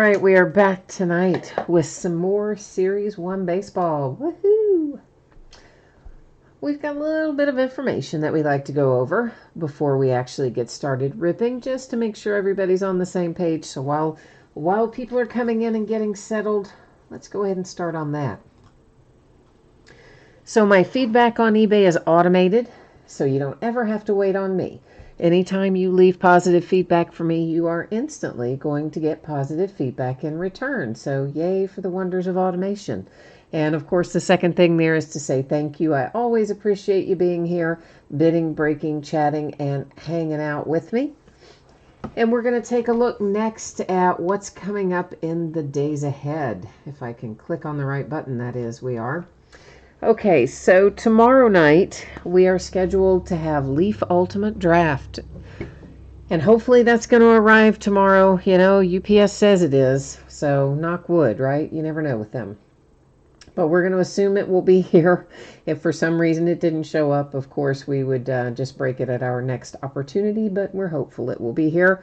right, we are back tonight with some more Series 1 baseball. Woohoo! We've got a little bit of information that we like to go over before we actually get started ripping, just to make sure everybody's on the same page. So while people are coming in and getting settled, let's go ahead and start on that. So my feedback on eBay is automated, so you don't ever have to wait on me. Anytime you leave positive feedback for me, you are instantly going to get positive feedback in return. So yay for the wonders of automation. And of course, the second thing there is to say thank you. I always appreciate you being here, bidding, breaking, chatting, and hanging out with me. And we're going to take a look next at what's coming up in the days ahead. If I can click on the right button, that is, we are. Okay, so tomorrow night we are scheduled to have Leaf Ultimate Draft. And hopefully that's going to arrive tomorrow. You know, UPS says it is, so knock wood, right? You never know with them. But we're going to assume it will be here. If for some reason it didn't show up, of course, we would just break it at our next opportunity, but we're hopeful it will be here.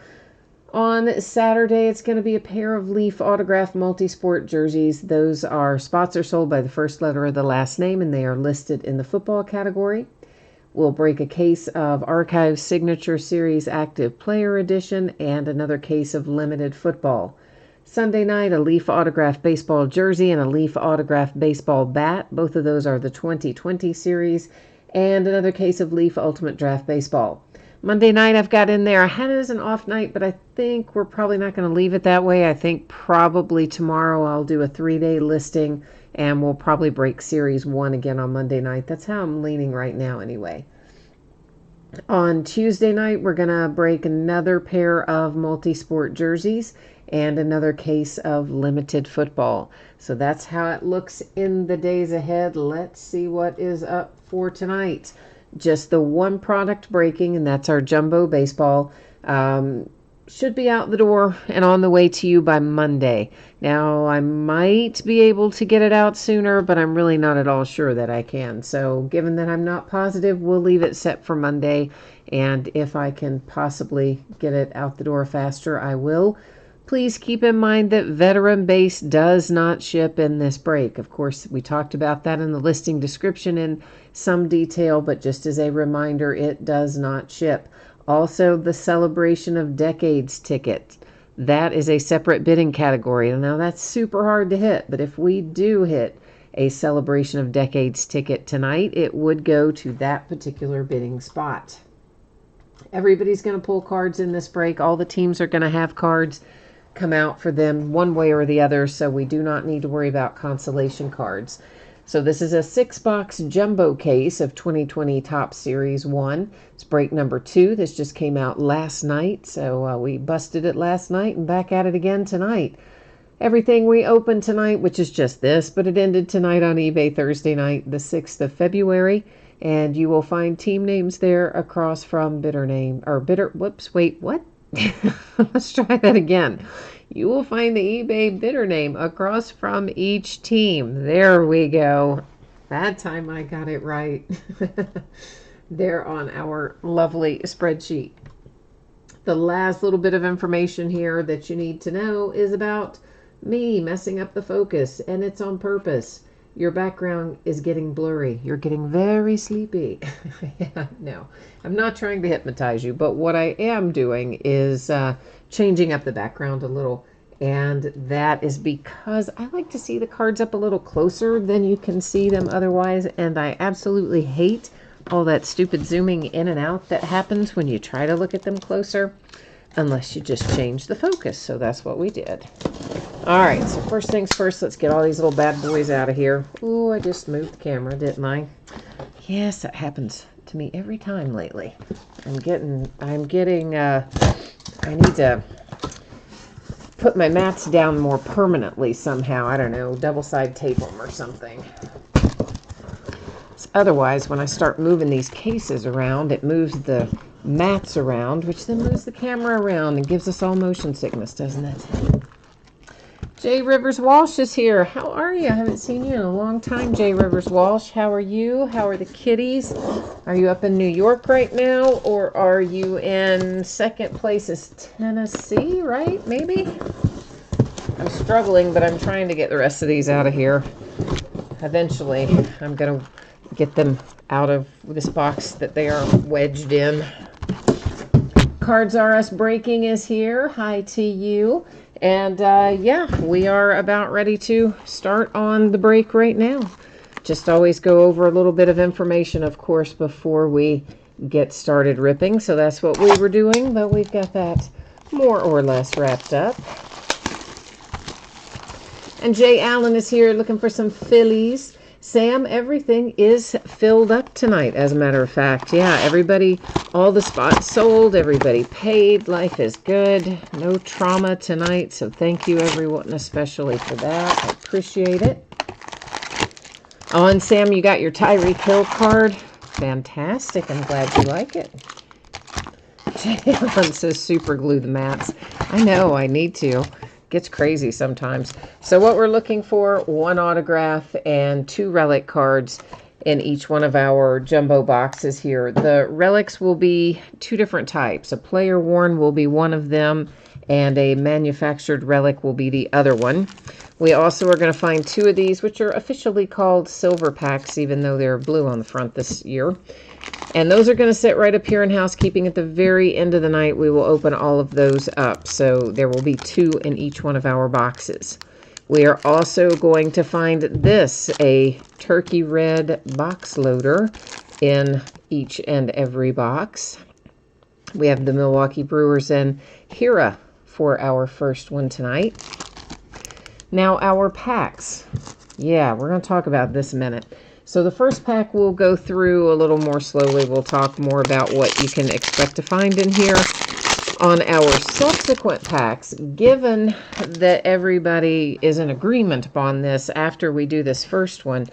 On Saturday, it's going to be a pair of Leaf autographed multi-sport jerseys. Those spots are sold by the first letter of the last name, and they are listed in the football category. We'll break a case of Archive Signature Series Active Player Edition and another case of Limited Football. Sunday night, a Leaf autographed baseball jersey and a Leaf autographed baseball bat. Both of those are the 2020 series, and another case of Leaf Ultimate Draft Baseball. Monday night I've got in there. I had it as an off night, but I think we're probably not going to leave it that way. I think probably tomorrow I'll do a 3-day listing, and we'll probably break Series 1 again on Monday night. That's how I'm leaning right now anyway. On Tuesday night, we're going to break another pair of multi-sport jerseys and another case of Limited Football. So that's how it looks in the days ahead. Let's see what is up for tonight. Just the one product breaking, and that's our Jumbo Baseball. Should be out the door and on the way to you by Monday. Now, I might be able to get it out sooner, but I'm really not at all sure that I can. So given that I'm not positive, we'll leave it set for Monday. And if I can possibly get it out the door faster, I will. Please keep in mind that Veteran Base does not ship in this break. Of course, we talked about that in the listing description in some detail, but just as a reminder, it does not ship. Also, the Celebration of Decades ticket. That is a separate bidding category. Now, that's super hard to hit, but if we do hit a Celebration of Decades ticket tonight, it would go to that particular bidding spot. Everybody's going to pull cards in this break. All the teams are going to have cards come out for them one way or the other, so we do not need to worry about consolation cards. So this is a 6-box jumbo case of 2020 Topps Series 1. It's break number 2. This just came out last night, so we busted it last night and back at it again tonight. Everything we opened tonight, which is just this, but it ended tonight on eBay Thursday night, the 6th of February, and you will find team names there across from Let's try that again. You will find the eBay bidder name across from each team. There we go. That time I got it right. There on our lovely spreadsheet. The last little bit of information here that you need to know is about me messing up the focus, and it's on purpose. Your background is getting blurry. You're getting very sleepy. Yeah, no, I'm not trying to hypnotize you, but what I am doing is changing up the background a little. And that is because I like to see the cards up a little closer than you can see them otherwise. And I absolutely hate all that stupid zooming in and out that happens when you try to look at them closer, unless you just change the focus. So that's what we did. All right, so first things first, let's get all these little bad boys out of here. Ooh, I just moved the camera, didn't I? Yes, that happens to me every time lately. I need to put my mats down more permanently somehow. I don't know, double-side tape them or something. Otherwise, when I start moving these cases around, it moves the mats around, which then moves the camera around and gives us all motion sickness, doesn't it? Jay Rivers Walsh is here. How are you? I haven't seen you in a long time, Jay Rivers Walsh. How are you? How are the kitties? Are you up in New York right now, or are you in second place is Tennessee, right? Maybe? I'm struggling, but I'm trying to get the rest of these out of here. Eventually, I'm going to get them out of this box that they are wedged in. Cards R Us Breaking is here. Hi to you. And yeah, we are about ready to start on the break right now. Just always go over a little bit of information, of course, before we get started ripping. So that's what we were doing, but we've got that more or less wrapped up. And Jay Allen is here looking for some Phillies. Sam, everything is filled up tonight, as a matter of fact. Yeah, everybody, all the spots sold, everybody paid. Life is good. No trauma tonight, so thank you, everyone, especially for that. I appreciate it. Oh, and Sam, you got your Tyreek Hill card. Fantastic. I'm glad you like it. Jay Allen says super glue the mats. I know, I need to. Gets crazy sometimes. So what we're looking for, 1 autograph and 2 relic cards in each one of our jumbo boxes here. The relics will be 2 different types. A player worn will be one of them, and a manufactured relic will be the other one. We also are going to find 2 of these, which are officially called silver packs, even though they're blue on the front this year. And those are going to sit right up here in housekeeping. At the very end of the night, we will open all of those up. So there will be 2 in each one of our boxes. We are also going to find this, a turkey red box loader in each and every box. We have the Milwaukee Brewers and Hira for our first one tonight. Now our packs. Yeah, we're going to talk about this in a minute. So the first pack we'll go through a little more slowly. We'll talk more about what you can expect to find in here. On our subsequent packs, given that everybody is in agreement upon this after we do this first one,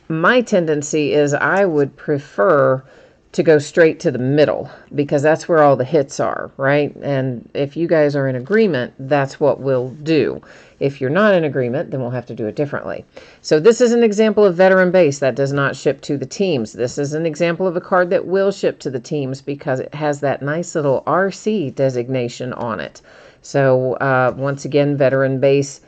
my tendency is I would prefer to go straight to the middle because that's where all the hits are, right? And if you guys are in agreement, that's what we'll do. If you're not in agreement, then we'll have to do it differently. So this is an example of veteran base that does not ship to the teams. This is an example of a card that will ship to the teams because it has that nice little RC designation on it. So once again, veteran base.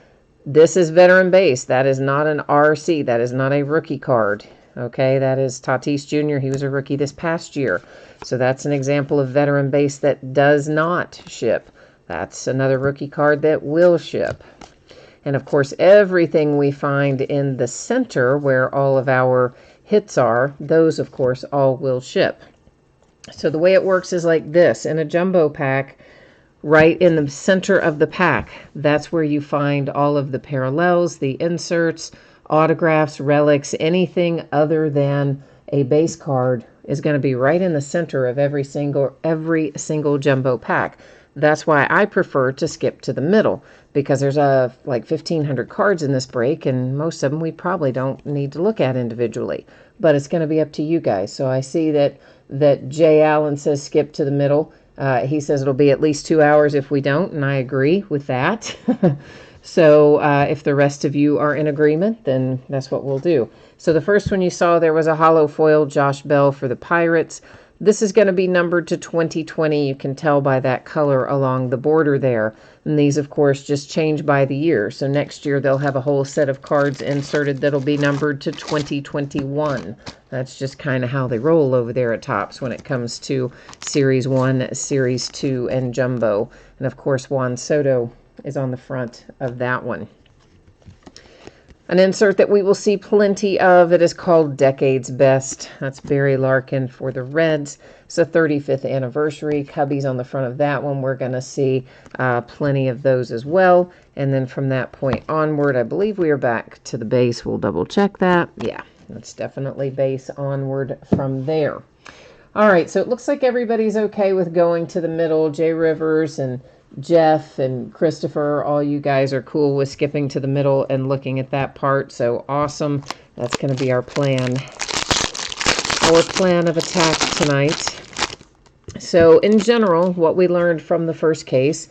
This is veteran base. That is not an RC. That is not a rookie card. Okay, that is Tatis Jr. He was a rookie this past year. So that's an example of veteran base that does not ship. That's another rookie card that will ship. And of course, everything we find in the center where all of our hits are, those of course all will ship. So the way it works is like this. In a jumbo pack, right in the center of the pack, that's where you find all of the parallels, the inserts, autographs, relics, anything other than a base card is going to be right in the center of every single jumbo pack. That's why I prefer to skip to the middle, because there's like 1,500 cards in this break, and most of them we probably don't need to look at individually. But it's going to be up to you guys. So I see that Jay Allen says skip to the middle. He says it'll be at least 2 hours if we don't, and I agree with that. So if the rest of you are in agreement, then that's what we'll do. So the first one you saw, there was a hollow foil Josh Bell for the Pirates. This is going to be numbered to 2020. You can tell by that color along the border there. And these, of course, just change by the year. So next year they'll have a whole set of cards inserted that'll be numbered to 2021. That's just kind of how they roll over there at Topps when it comes to Series 1, Series 2, and Jumbo. And, of course, Juan Soto is on the front of that one. An insert that we will see plenty of, it is called Decades Best. That's Barry Larkin for the Reds. It's a 35th anniversary. Cubbies on the front of that one. We're going to see plenty of those as well. And then from that point onward, I believe we are back to the base. We'll double check that. Yeah, that's definitely base onward from there. All right, so it looks like everybody's okay with going to the middle. Jay Rivers and Jeff and Christopher, all you guys are cool with skipping to the middle and looking at that part. So awesome. That's going to be our plan. Our plan of attack tonight. So in general, what we learned from the first case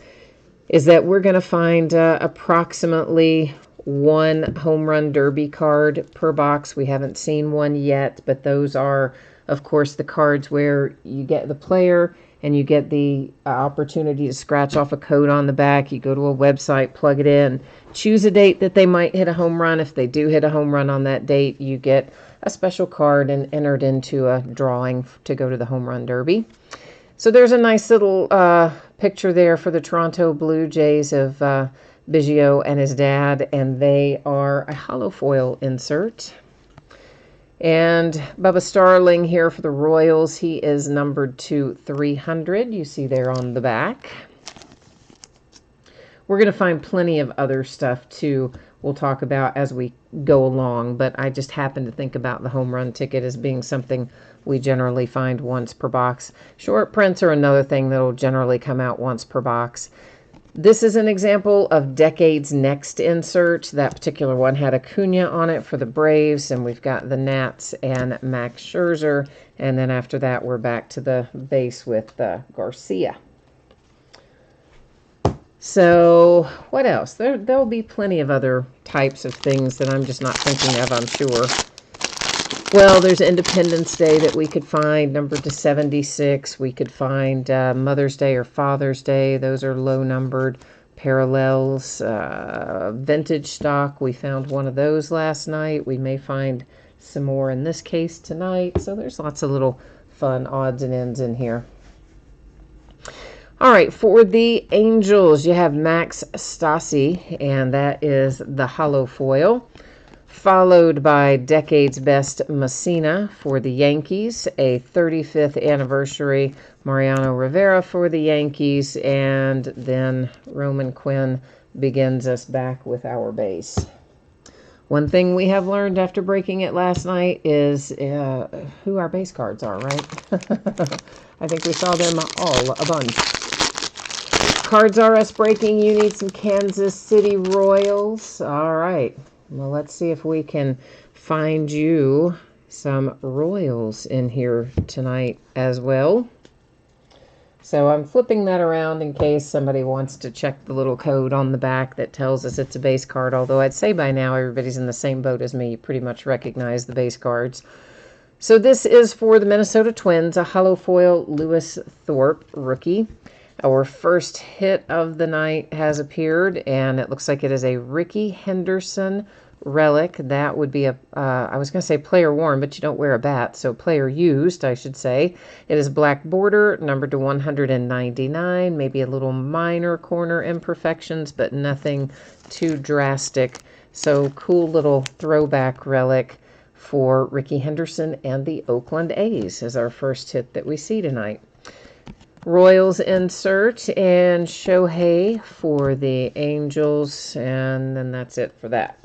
is that we're going to find approximately 1 home run derby card per box. We haven't seen one yet, but those are, of course, the cards where you get the player and you get the opportunity to scratch off a code on the back. You go to a website, plug it in, choose a date that they might hit a home run. If they do hit a home run on that date, you get a special card and entered into a drawing to go to the Home Run Derby. So there's a nice little picture there for the Toronto Blue Jays of Biggio and his dad, and they are a hollow foil insert. And Bubba Starling here for the Royals. He is numbered to 300. You see there on the back. We're going to find plenty of other stuff, too, we'll talk about as we go along. But I just happen to think about the home run ticket as being something we generally find once per box. Short prints are another thing that will generally come out once per box. This is an example of Decade's Next insert. That particular one had Acuna on it for the Braves, and we've got the Nats and Max Scherzer. And then after that, we're back to the base with Garcia. So what else? There'll be plenty of other types of things that I'm just not thinking of, I'm sure. Well, there's Independence Day that we could find, numbered to 76. We could find Mother's Day or Father's Day. Those are low-numbered parallels. Vintage stock, we found one of those last night. We may find some more in this case tonight. So there's lots of little fun odds and ends in here. All right, for the Angels, you have Max Stassi, and that is the hollow foil. Followed by Decade's Best Messina for the Yankees, a 35th anniversary Mariano Rivera for the Yankees, and then Roman Quinn begins us back with our base. One thing we have learned after breaking it last night is who our base cards are, right? I think we saw them all a bunch. Cards are us breaking. You need some Kansas City Royals. All right. Well, let's see if we can find you some Royals in here tonight as well. So I'm flipping that around in case somebody wants to check the little code on the back that tells us it's a base card. Although I'd say by now everybody's in the same boat as me. You pretty much recognize the base cards. So this is for the Minnesota Twins, a hollow foil Lewis Thorpe rookie. Our first hit of the night has appeared, and it looks like it is a Rickey Henderson relic. That would be I was going to say player worn, but you don't wear a bat, so player used, I should say. It is black border, numbered to 199, maybe a little minor corner imperfections, but nothing too drastic. So cool little throwback relic for Rickey Henderson and the Oakland A's as our first hit that we see tonight. Royals insert and Shohei for the Angels, and then that's it for that.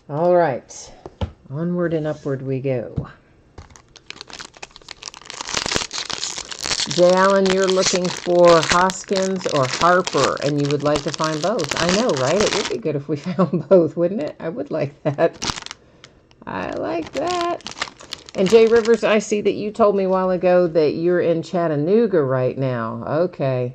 All right, onward and upward we go. Jay Allen, you're looking for Hoskins or Harper, and you would like to find both. I know, right? It would be good if we found both, wouldn't it? I would like that. I like that. And Jay Rivers, I see that you told me a while ago that you're in Chattanooga right now. Okay,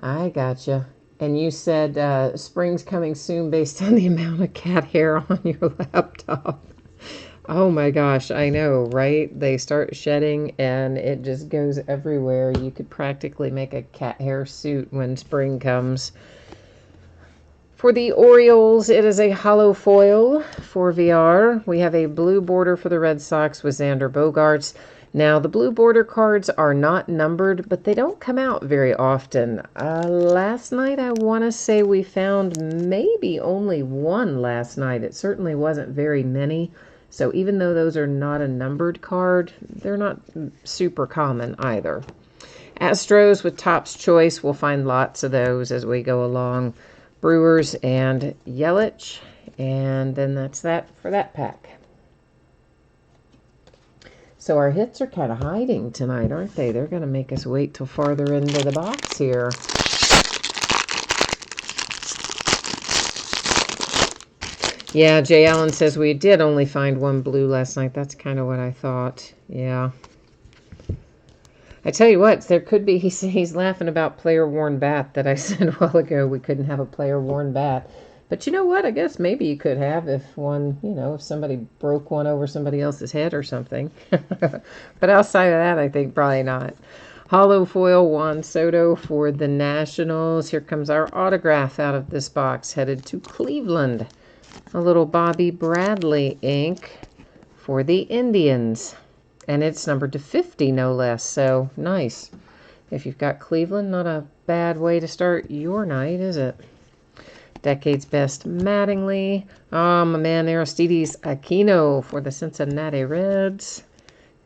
I gotcha. And you said spring's coming soon based on the amount of cat hair on your laptop. Oh my gosh, I know, right? They start shedding and it just goes everywhere. You could practically make a cat hair suit when spring comes. For the Orioles, it is a hollow foil for VR. We have a blue border for the Red Sox with Xander Bogaerts. Now, the blue border cards are not numbered, but they don't come out very often. Last night, I want to say we found maybe only one last night. It certainly wasn't very many. So even though those are not a numbered card, they're not super common either. Astros with Topps Choice, we'll find lots of those as we go along. Brewers and Yelich, and then that's that for that pack. So our hits are kind of hiding tonight, aren't they? They're going to make us wait till farther into the box here. Yeah, Jay Allen says we did only find one blue last night. That's kind of what I thought. Yeah. I tell you what, there could be, he's laughing about player-worn bat that I said a while ago we couldn't have a player-worn bat. But you know what? I guess maybe you could have if one, if somebody broke one over somebody else's head or something. But outside of that, I think probably not. Hollow foil Juan Soto for the Nationals. Here comes our autograph out of this box, headed to Cleveland. A little Bobby Bradley ink for the Indians. And it's numbered to 50, no less. So, nice. If you've got Cleveland, not a bad way to start your night, is it? Decade's Best Mattingly. My man Aristides Aquino for the Cincinnati Reds.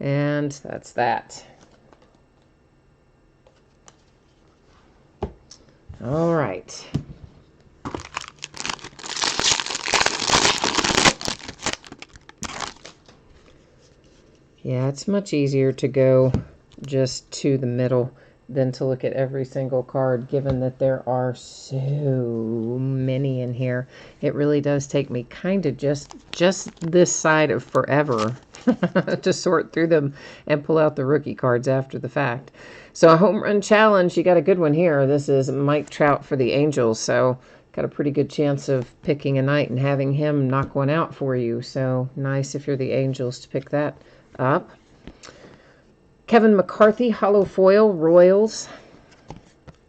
And that's that. All right. Yeah, it's much easier to go just to the middle than to look at every single card, given that there are so many in here. It really does take me kind of just this side of forever to sort through them and pull out the rookie cards after the fact. So a home run challenge, you got a good one here. This is Mike Trout for the Angels, so got a pretty good chance of picking a night and having him knock one out for you. So nice if you're the Angels to pick that up. Kevin McCarthy, hollow foil, Royals.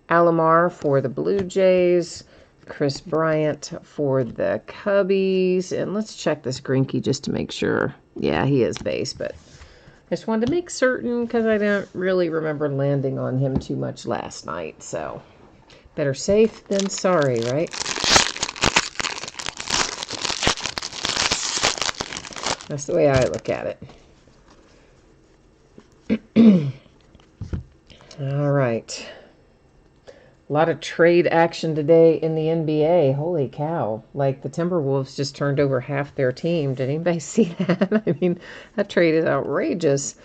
Alomar for the Blue Jays. Chris Bryant for the Cubbies. And let's check this Greinke just to make sure. Yeah, he is base, but I just wanted to make certain because I don't really remember landing on him too much last night. So better safe than sorry, right? That's the way I look at it. All right. A lot of trade action today in the NBA. Holy cow. Like the Timberwolves just turned over half their team. Did anybody see that? I mean, that trade is outrageous.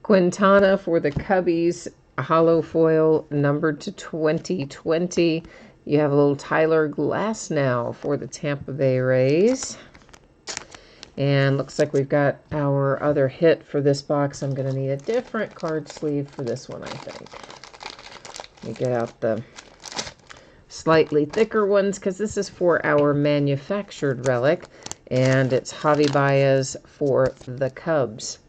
Quintana for the Cubbies. A hollow foil numbered to 2020. You have a little Tyler Glasnow for the Tampa Bay Rays. And looks like we've got our other hit for this box. I'm going to need a different card sleeve for this one, I think. Let me get out the slightly thicker ones because this is for our manufactured relic. And it's Javi Baez for the Cubs.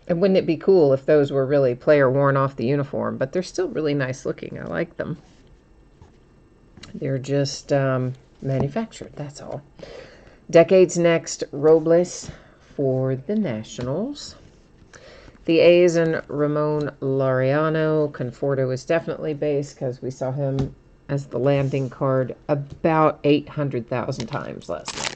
And wouldn't it be cool if those were really player worn off the uniform? But they're still really nice looking. I like them. They're just manufactured, that's all. Decade's Next, Robles for the Nationals. The A's and Ramon Laureano. Conforto is definitely base because we saw him as the landing card about 800,000 times last night.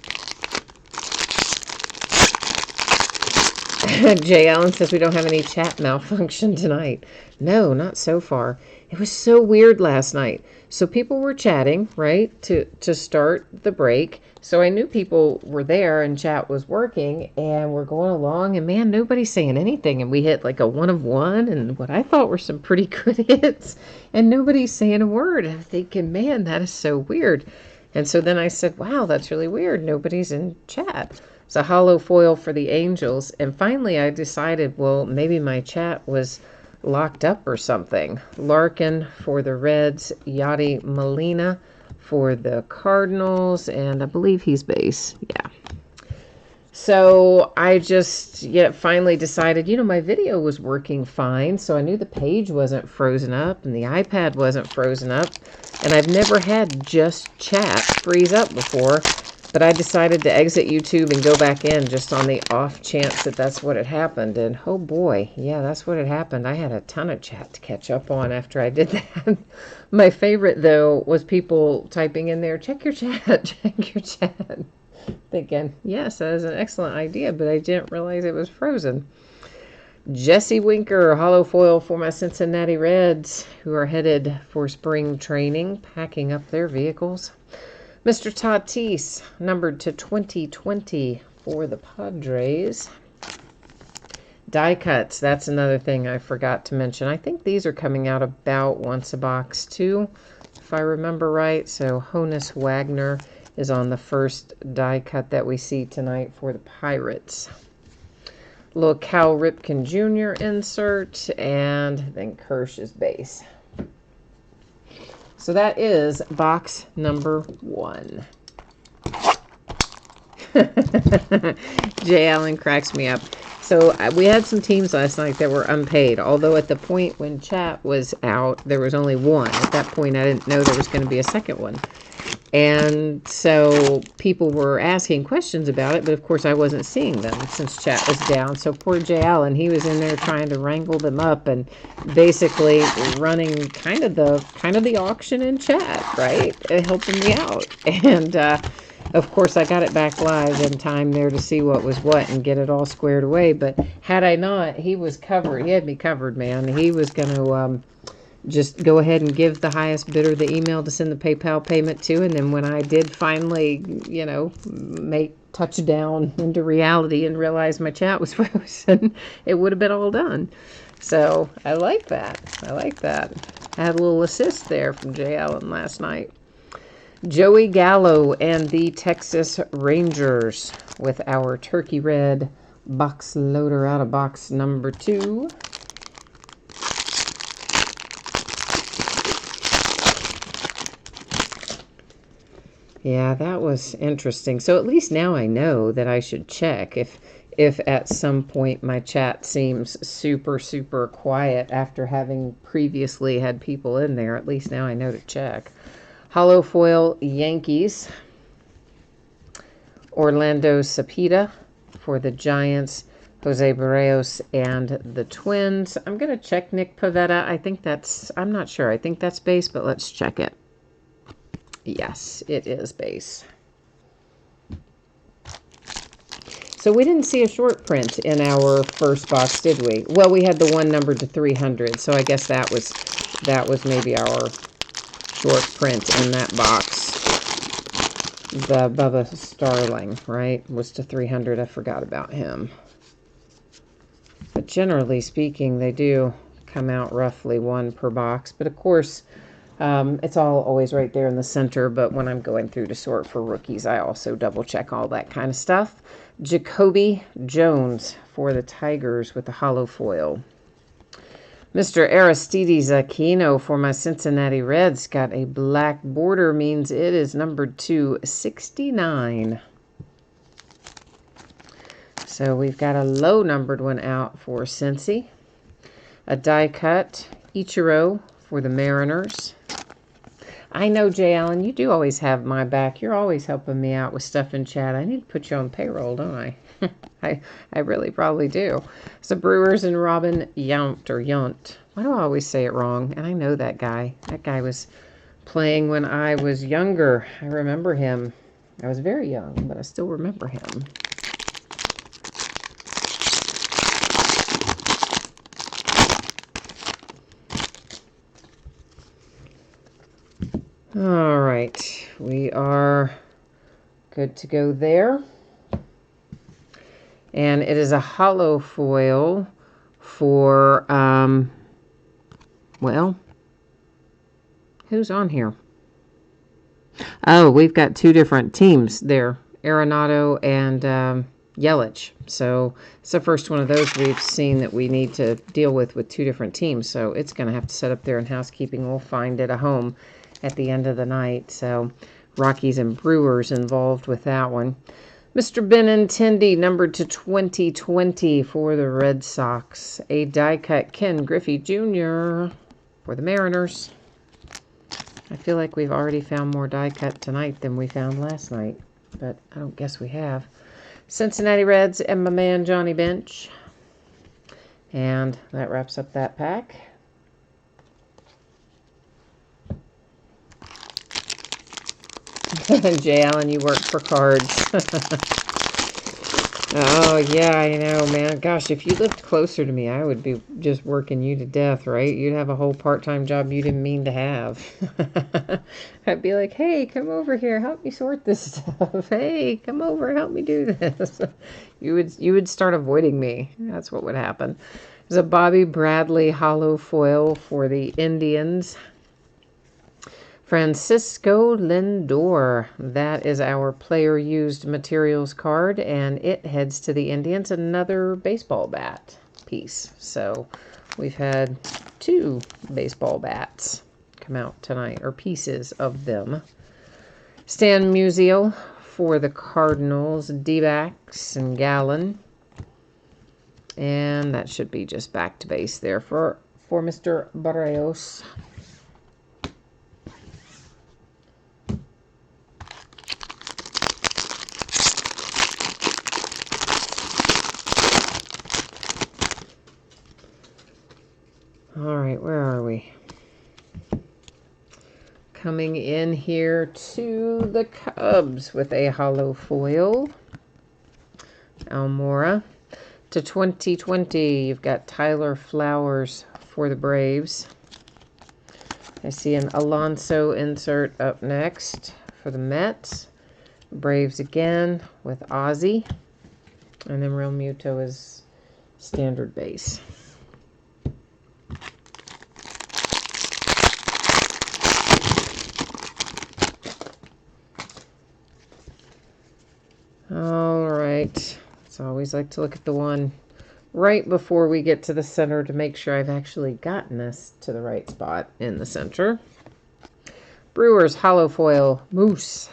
Jay Allen says we don't have any chat malfunction tonight. No, not so far. It was so weird last night. So people were chatting, right, to start the break. So I knew people were there and chat was working and we're going along and man, nobody's saying anything. And we hit like a 1 of 1 and what I thought were some pretty good hits and nobody's saying a word. I'm thinking, man, that is so weird. And so then I said, wow, that's really weird. Nobody's in chat. It's a hollow foil for the Angels. And finally I decided, well, maybe my chat was locked up or something. Larkin for the Reds, Yadi Molina for the Cardinals, and I believe he's base. Yeah. So I just finally decided, my video was working fine, so I knew the page wasn't frozen up and the iPad wasn't frozen up, and I've never had just chat freeze up before, but I decided to exit YouTube and go back in just on the off chance that that's what had happened, and oh boy, yeah, that's what had happened. I had a ton of chat to catch up on after I did that. My favorite, though, was people typing in there, check your chat, check your chat. Thinking, yes, that is an excellent idea, but I didn't realize it was frozen. Jesse Winker, hollow foil for my Cincinnati Reds, who are headed for spring training, packing up their vehicles. Mr. Tatis, numbered to 2020 for the Padres. Die cuts, that's another thing I forgot to mention. I think these are coming out about once a box too, if I remember right. So Honus Wagner is on the first die cut that we see tonight for the Pirates. Little Cal Ripken Jr. insert, and then Kirsch's base. So that is box number 1. Jay Allen cracks me up. So we had some teams last night that were unpaid, although at the point when chat was out, there was only one. At that point, I didn't know there was going to be a second one. And so people were asking questions about it, but of course I wasn't seeing them since chat was down. So poor Jay Allen, he was in there trying to wrangle them up and basically running kind of the auction in chat, right? Helping me out. And of course, I got it back live in time there to see what was what and get it all squared away. But had I not, he was covered. He had me covered, man. He was going to just go ahead and give the highest bidder the email to send the PayPal payment to. And then when I did finally, make touchdown into reality and realize my chat was frozen, it would have been all done. So I like that. I had a little assist there from Jay Allen last night. Joey Gallo and the Texas Rangers with our turkey red box loader out of box number 2. Yeah, that was interesting. So at least now I know that I should check if at some point my chat seems super, super quiet after having previously had people in there. At least now I know to check. Hollow foil Yankees. Orlando Cepeda for the Giants. Jose Barrios and the Twins. I'm going to check Nick Pivetta. I'm not sure. I think that's base, but let's check it. Yes, it is base. So we didn't see a short print in our first box, did we? Well, we had the one numbered to 300, so I guess that was maybe our short print in that box. The Bubba Starling, right, was to 300. I forgot about him. But generally speaking, they do come out roughly one per box. But of course, it's all always right there in the center. But when I'm going through to sort for rookies, I also double check all that kind of stuff. Jacoby Jones for the Tigers with the hollow foil. Mr. Aristides Aquino for my Cincinnati Reds got a black border, means it is numbered to 69. So we've got a low numbered one out for Cincy. A die cut Ichiro for the Mariners. I know, Jay Allen, you do always have my back. You're always helping me out with stuff in chat. I need to put you on payroll, don't I? I really probably do. So Brewers and Robin Yount. Why do I always say it wrong? And I know that guy. That guy was playing when I was younger. I remember him. I was very young, but I still remember him. All right. We are good to go there. And it is a hollow foil for, well, who's on here? Oh, we've got two different teams there, Arenado and Yelich. So it's the first one of those we've seen that we need to deal with two different teams. So it's going to have to set up there in housekeeping. We'll find it a home at the end of the night. So Rockies and Brewers involved with that one. Mr. Benintendi, numbered to 2020 for the Red Sox. A die-cut Ken Griffey Jr. for the Mariners. I feel like we've already found more die-cut tonight than we found last night, but I don't guess we have. Cincinnati Reds and my man Johnny Bench. And that wraps up that pack. Jay Allen, you work for cards. Oh, yeah, I know, man. Gosh, if you lived closer to me, I would be just working you to death, right? You'd have a whole part-time job you didn't mean to have. I'd be like, hey, come over here, help me sort this stuff. Hey, come over, help me do this. You would start avoiding me. That's what would happen. There's a Bobby Bradley hollow foil for the Indians. Francisco Lindor, that is our player used materials card, and it heads to the Indians, another baseball bat piece. So we've had two baseball bats come out tonight, or pieces of them. Stan Musial for the Cardinals, D-backs and Gallen. And that should be just back to base there for Mr. Barrios. All right, where are we? Coming in here to the Cubs with a hollow foil. Almora. To 2020, you've got Tyler Flowers for the Braves. I see an Alonso insert up next for the Mets. Braves again with Ozzie. And then Real Muto is standard base. All right. So I always like to look at the one right before we get to the center to make sure I've actually gotten this to the right spot in the center. Brewers hollow foil Moose.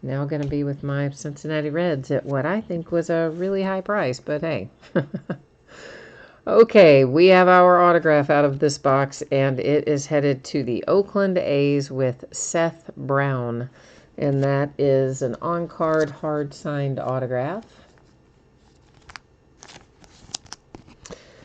Now going to be with my Cincinnati Reds at what I think was a really high price, but hey. Okay, we have our autograph out of this box, and it is headed to the Oakland A's with Seth Brown. And that is an on-card, hard-signed autograph.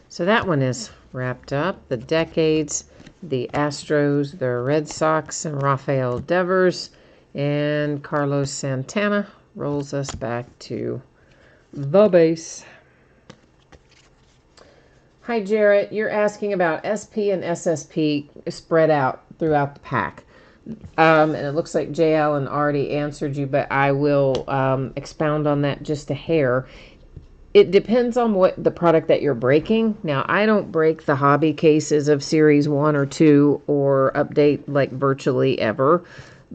So that one is wrapped up. The Decades, the Astros, the Red Sox, and Rafael Devers. And Carlos Santana rolls us back to the base. Hi, Jarrett. You're asking about SP and SSP spread out throughout the pack. And it looks like J. Allen already answered you, but I will expound on that just a hair. It depends on what the product that you're breaking. Now, I don't break the hobby cases of Series 1 or 2 or update like virtually ever,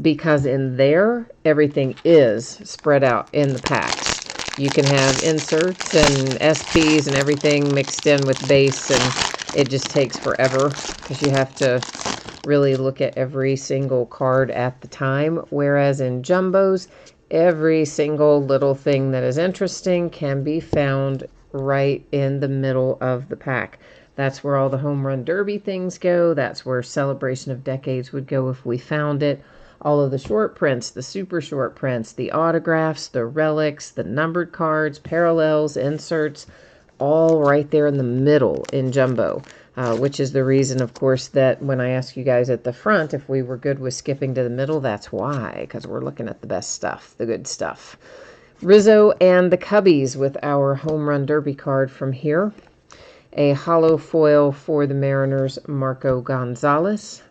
because in there, everything is spread out in the packs. You can have inserts and SPs and everything mixed in with base, and it just takes forever because you have to really look at every single card at the time. Whereas in jumbos, every single little thing that is interesting can be found right in the middle of the pack. That's where all the Home Run Derby things go. That's where Celebration of Decades would go if we found it. All of the short prints, the super short prints, the autographs, the relics, the numbered cards, parallels, inserts, all right there in the middle in jumbo, which is the reason, of course, that when I asked you guys at the front if we were good with skipping to the middle, that's why, because we're looking at the best stuff, the good stuff. Rizzo and the Cubbies with our Home Run Derby card from here. A hollow foil for the Mariners, Marco Gonzalez.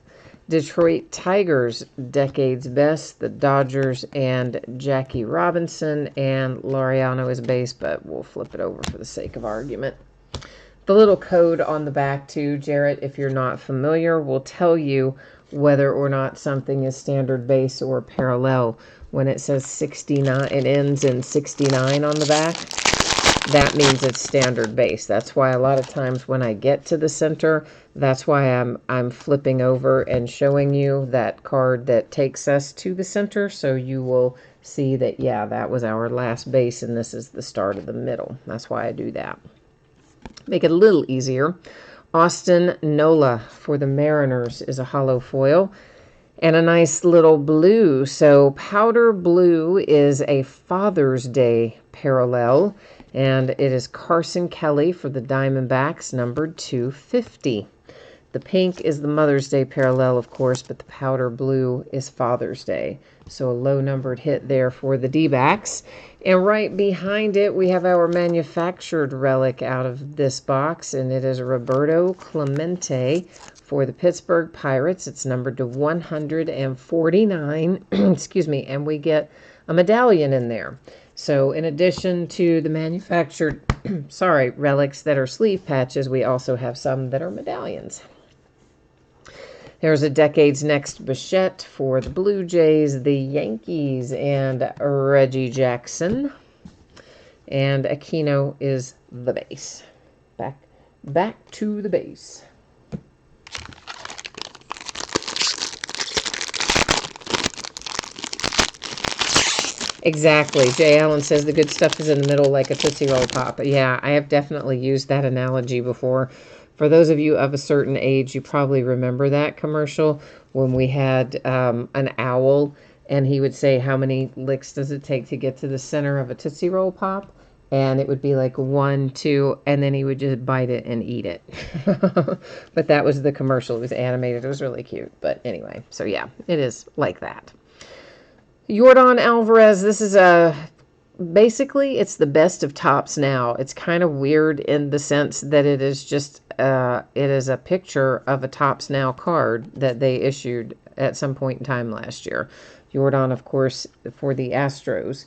Detroit Tigers, Decades Best, the Dodgers, and Jackie Robinson, and Laureano is base, but we'll flip it over for the sake of argument. The little code on the back too, Jarrett, if you're not familiar, will tell you whether or not something is standard base or parallel. When it says 69, it ends in 69 on the back. That means it's standard base. That's why a lot of times when I get to the center, that's why I'm flipping over and showing you that card that takes us to the center, so you will see that, yeah, that was our last base and this is the start of the middle. That's why I do that. Make it a little easier. Austin Nola for the Mariners is a hollow foil. And a nice little blue. So powder blue is a Father's Day parallel. And it is Carson Kelly for the Diamondbacks, numbered 250. The pink is the Mother's Day parallel, of course, but the powder blue is Father's Day. So a low-numbered hit there for the D-backs. And right behind it, we have our manufactured relic out of this box, and it is Roberto Clemente for the Pittsburgh Pirates. It's numbered to 149, excuse me, and we get a medallion in there. So in addition to the manufactured, relics that are sleeve patches, we also have some that are medallions. There's a Decades Next Bichette for the Blue Jays, the Yankees, and Reggie Jackson. And Aquino is the base. Back to the base. Exactly. Jay Allen says the good stuff is in the middle like a Tootsie Roll Pop. Yeah, I have definitely used that analogy before. For those of you of a certain age, you probably remember that commercial when we had an owl and he would say, how many licks does it take to get to the center of a Tootsie Roll Pop? And it would be like 1, 2, and then he would just bite it and eat it. But that was the commercial. It was animated. It was really cute. But anyway, so yeah, it is like that. Yordan Alvarez, this is basically it's the best of Topps now. It's kind of weird in the sense that it is just it is a picture of a Topps Now card that they issued at some point in time last year. Yordan, of course, for the Astros.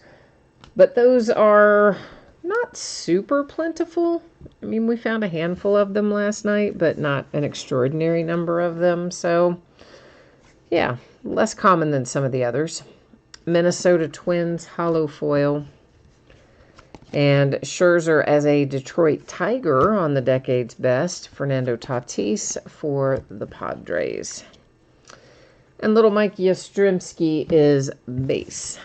But those are not super plentiful. I mean, we found a handful of them last night, but not an extraordinary number of them. So, yeah, less common than some of the others. Minnesota Twins hollow foil. And Scherzer as a Detroit Tiger on the decade's best. Fernando Tatis for the Padres. And little Mike Yastrzemski is base.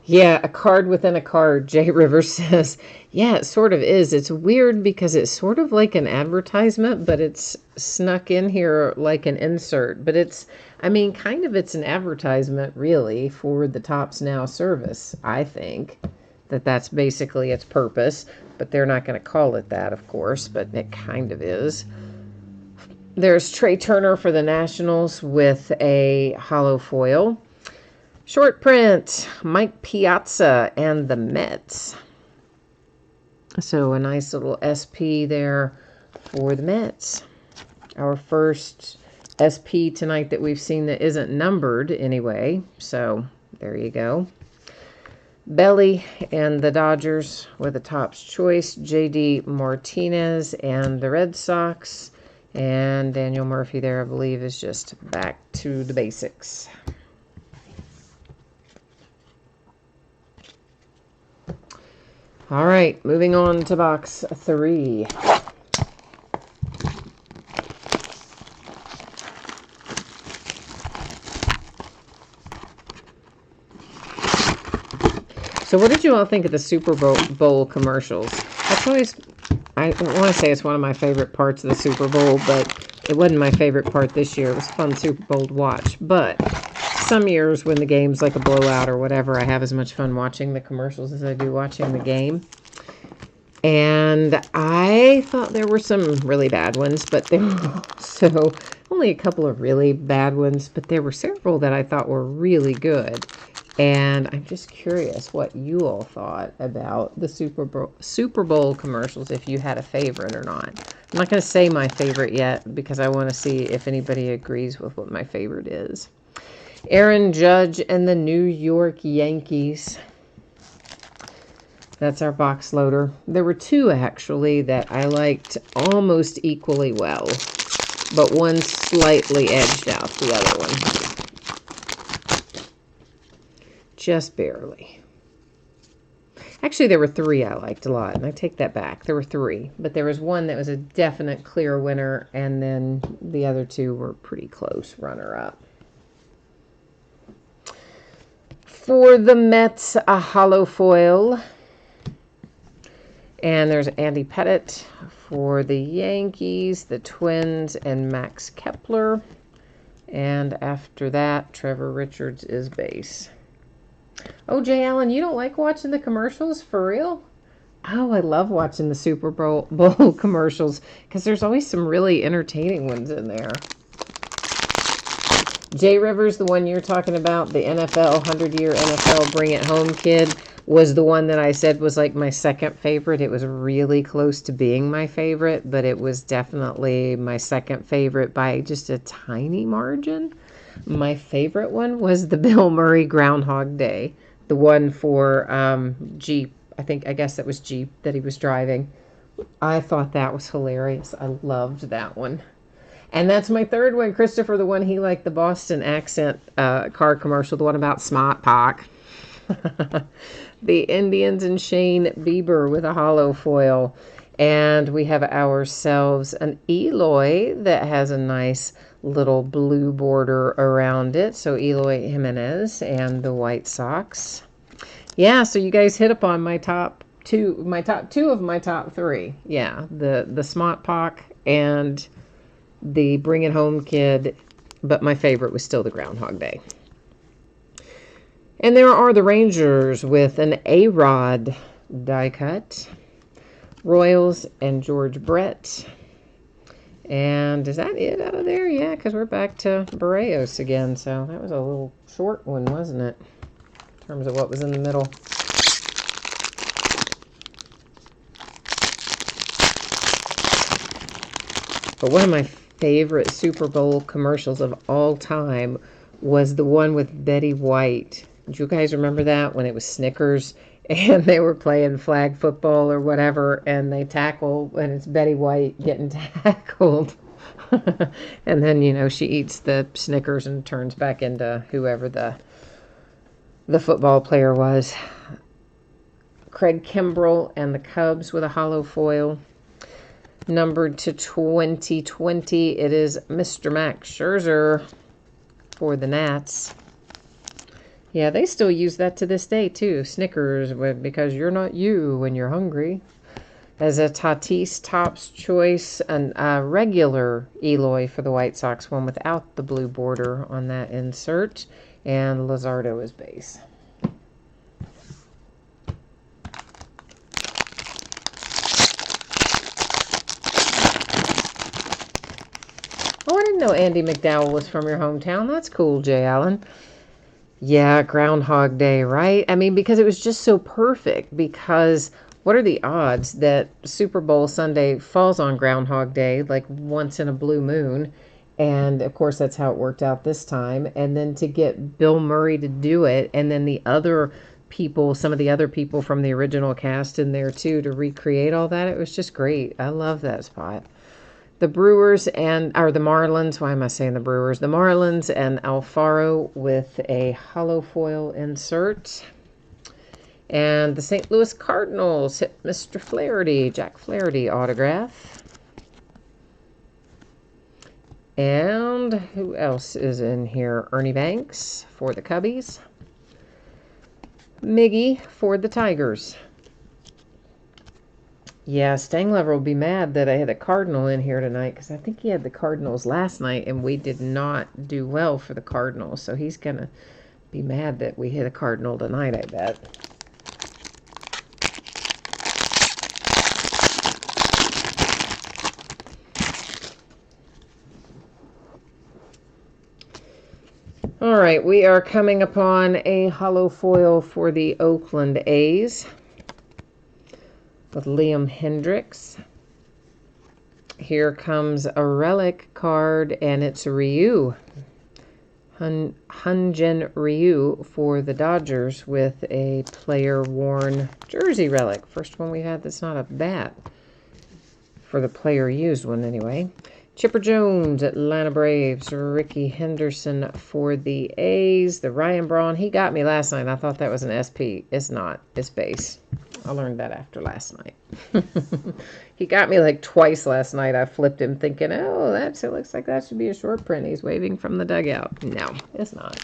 Yeah, a card within a card, Jay Rivers says. Yeah, it sort of is. It's weird because it's sort of like an advertisement, but it's snuck in here like an insert. But it's, I mean, kind of it's an advertisement, really, for the Topps Now service, I think. That's basically its purpose. But they're not going to call it that, of course, but it kind of is. There's Trey Turner for the Nationals with a hollow foil. Short print, Mike Piazza and the Mets. So a nice little SP there for the Mets. Our first SP tonight that we've seen that isn't numbered anyway. So there you go. Belly and the Dodgers with a Topps choice. J.D. Martinez and the Red Sox. And Daniel Murphy there, I believe, is just back to the basics. All right, moving on to box 3. So what did you all think of the Super Bowl commercials? That's always, I want to say it's one of my favorite parts of the Super Bowl, but it wasn't my favorite part this year. It was a fun Super Bowl to watch. But some years when the game's like a blowout or whatever, I have as much fun watching the commercials as I do watching the game. And I thought there were some really bad ones, but there were also only a couple of really bad ones, but there were several that I thought were really good. And I'm just curious what you all thought about the Super Bowl commercials, if you had a favorite or not. I'm not going to say my favorite yet because I want to see if anybody agrees with what my favorite is. Aaron Judge and the New York Yankees. That's our box loader. There were two, actually, that I liked almost equally well, but one slightly edged out the other one. Just barely. Actually, there were three I liked a lot, and I take that back. There were three, but there was one that was a definite clear winner, and then the other two were pretty close runner-up. For the Mets, a hollow foil. And there's Andy Pettitte. For the Yankees, the Twins, and Max Kepler. And after that, Trevor Richards is base. Oh, Jay Allen, you don't like watching the commercials? For real? Oh, I love watching the Super Bowl commercials because there's always some really entertaining ones in there. Jay Rivers, the one you're talking about, the NFL, 100-year NFL Bring It Home kid, was the one that I said was like my second favorite. It was really close to being my favorite, but it was definitely my second favorite by just a tiny margin. My favorite one was the Bill Murray Groundhog Day, the one for Jeep. I guess that was Jeep that he was driving. I thought that was hilarious. I loved that one. And that's my third one, Christopher, the one he liked, the Boston accent car commercial, the one about Smart Park. The Indians and Shane Bieber with a hollow foil. And we have ourselves an Eloy that has a nice little blue border around it. So Eloy Jimenez and the White Sox. Yeah, so you guys hit upon my top two of my top three. Yeah, the Smart Pock and the Bring It Home Kid, but my favorite was still the Groundhog Day. And there are the Rangers with an A-Rod die cut. Royals and George Brett. And is that it out of there? Yeah, because we're back to Barrios again. So that was a little short one, wasn't it? In terms of what was in the middle. But one of my favorite Super Bowl commercials of all time was the one with Betty White. Do you guys remember that, when it was Snickers and they were playing flag football or whatever, and they tackle, and it's Betty White getting tackled. And then, you know, she eats the Snickers and turns back into whoever the football player was. Craig Kimbrell and the Cubs with a hollow foil. Numbered to 2020, it is Mr. Max Scherzer for the Nats. Yeah, they still use that to this day, too. Snickers, because you're not you when you're hungry. As a Tatis Topps Choice, a regular Eloy for the White Sox, one without the blue border on that insert. And Luzardo is base. Oh, I didn't know Andy McDowell was from your hometown. That's cool, Jay Allen. Yeah, Groundhog Day, right? I mean, because it was just so perfect. Because what are the odds that Super Bowl Sunday falls on Groundhog Day, like once in a blue moon? And of course, that's how it worked out this time. And then to get Bill Murray to do it, and then the other people, some of the other people from the original cast in there too, to recreate all that, it was just great. I love that spot. The Brewers or the Marlins, why am I saying the Brewers? The Marlins and Alfaro with a hollow foil insert. And the St. Louis Cardinals hit Mr. Flaherty, Jack Flaherty autograph. And who else is in here? Ernie Banks for the Cubbies. Miggy for the Tigers. Yeah, Stanglever will be mad that I had a Cardinal in here tonight, because I think he had the Cardinals last night, and we did not do well for the Cardinals. So he's going to be mad that we hit a Cardinal tonight, I bet. All right, we are coming upon a hollow foil for the Oakland A's with Liam Hendricks. Here comes a relic card, and it's Ryu. Hyun-Jin Ryu for the Dodgers with a player-worn jersey relic. First one we had that's not a bat. For the player-used one, anyway. Chipper Jones, Atlanta Braves. Ricky Henderson for the A's. The Ryan Braun, he got me last night. I thought that was an SP. It's not. It's base. I learned that after last night. He got me like twice last night. I flipped him thinking, oh, it looks like that should be a short print. He's waving from the dugout. No, it's not.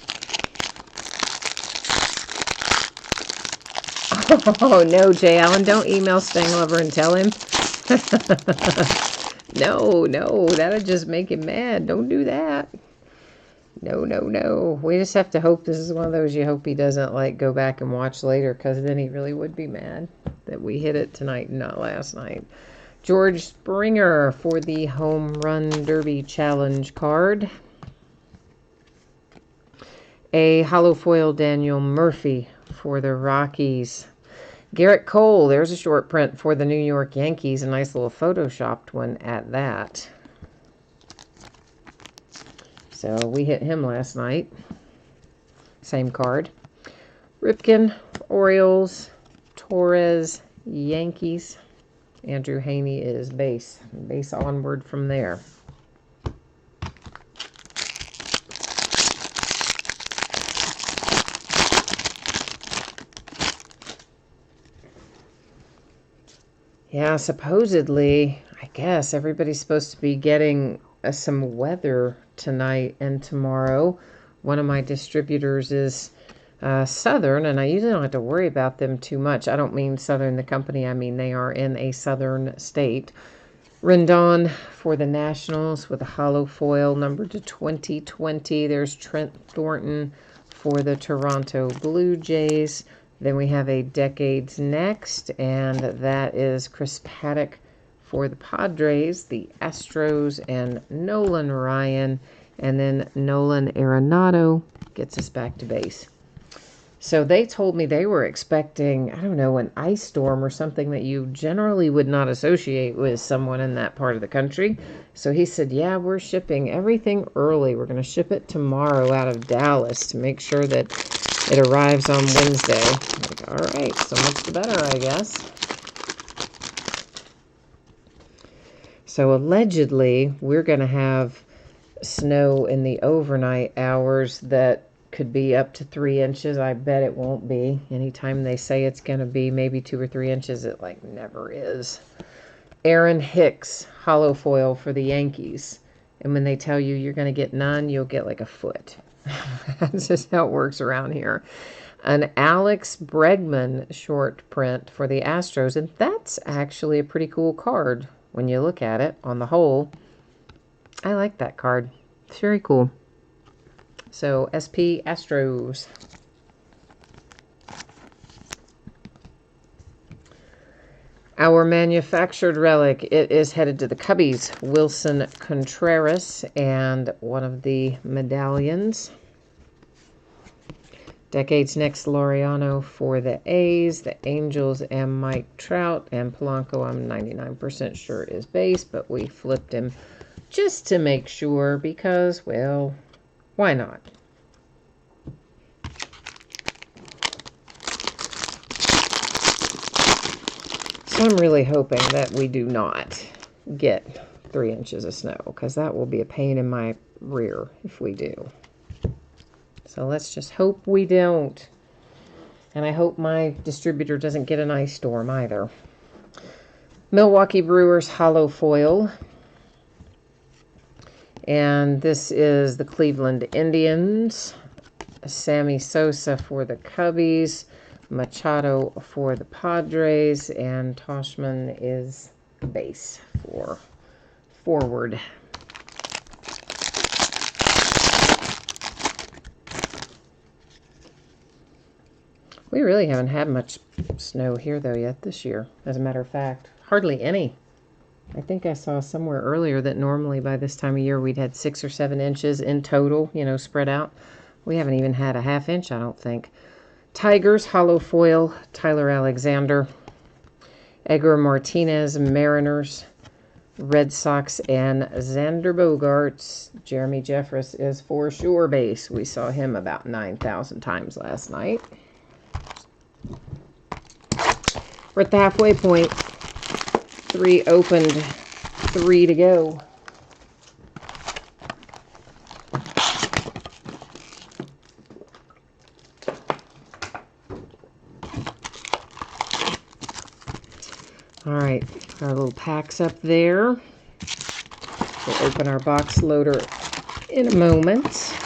Oh, no, Jay Allen, don't email Stanglever and tell him. No, that'll just make him mad. Don't do that. No. We just have to hope this is one of those you hope he doesn't, like, go back and watch later, because then he really would be mad that we hit it tonight and not last night. George Springer for the Home Run Derby Challenge card. A hollow foil Daniel Murphy for the Rockies. Garrett Cole, there's a short print for the New York Yankees. A nice little photoshopped one at that. So we hit him last night. Same card. Ripken, Orioles. Torres, Yankees. Andrew Haney is base. Base onward from there. Yeah, supposedly, I guess everybody's supposed to be getting some weather tonight and tomorrow. One of my distributors is Southern, and I usually don't have to worry about them too much. I don't mean Southern, the company, I mean they are in a southern state. Rendon for the Nationals with a hollow foil numbered to 2020. There's Trent Thornton for the Toronto Blue Jays. Then we have a Decades Next, and that is Chris Paddock for the Padres, the Astros, and Nolan Ryan. And then Nolan Arenado gets us back to base. So they told me they were expecting, I don't know, an ice storm or something that you generally would not associate with someone in that part of the country. So he said, yeah, we're shipping everything early. We're going to ship it tomorrow out of Dallas to make sure that it arrives on Wednesday. I'm like, all right, so much the better, I guess. So allegedly, we're going to have snow in the overnight hours that could be up to 3 inches. I bet it won't be. Anytime they say it's going to be maybe 2 or 3 inches, it like never is. Aaron Hicks, hollow foil for the Yankees. And when they tell you you're going to get none, you'll get like a foot. That's just how it works around here. An Alex Bregman short print for the Astros. And that's actually a pretty cool card when you look at it on the whole. I like that card. It's very cool. So, SP Astros. Our manufactured relic, it is headed to the Cubbies. Wilson Contreras and one of the medallions. Decades Next, Laureano for the A's, the Angels, and Mike Trout. And Polanco, I'm 99% sure is base, but we flipped him just to make sure because, well, why not? So I'm really hoping that we do not get 3 inches of snow because that will be a pain in my rear if we do. So let's just hope we don't. And I hope my distributor doesn't get an ice storm either. Milwaukee Brewers hollow foil. And this is the Cleveland Indians. Sammy Sosa for the Cubbies. Machado for the Padres. And Toshman is base for forward. We really haven't had much snow here, though, yet this year. As a matter of fact, hardly any. I think I saw somewhere earlier that normally by this time of year we'd had 6 or 7 inches in total, you know, spread out. We haven't even had a half inch, I don't think. Tigers, hollow foil, Tyler Alexander. Edgar Martinez, Mariners. Red Sox, and Xander Bogaerts. Jeremy Jeffress is for sure base. We saw him about 9,000 times last night. We're at the halfway point. 3 opened, 3 to go. All right, our little packs up there. We'll open our box loader in a moment.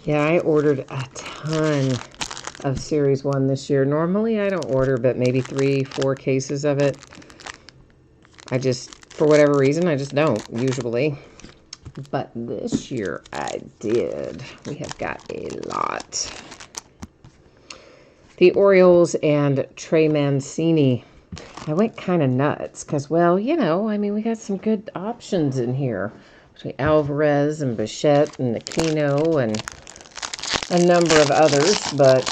Yeah, I ordered a ton of Series 1 this year. Normally I don't order but maybe 3-4 cases of it. I just, for whatever reason, I just don't usually. But this year I did. We have got a lot. The Orioles and Trey Mancini. I went kind of nuts because, well, you know, I mean, we got some good options in here. Between Alvarez and Bichette and Aquino and a number of others, but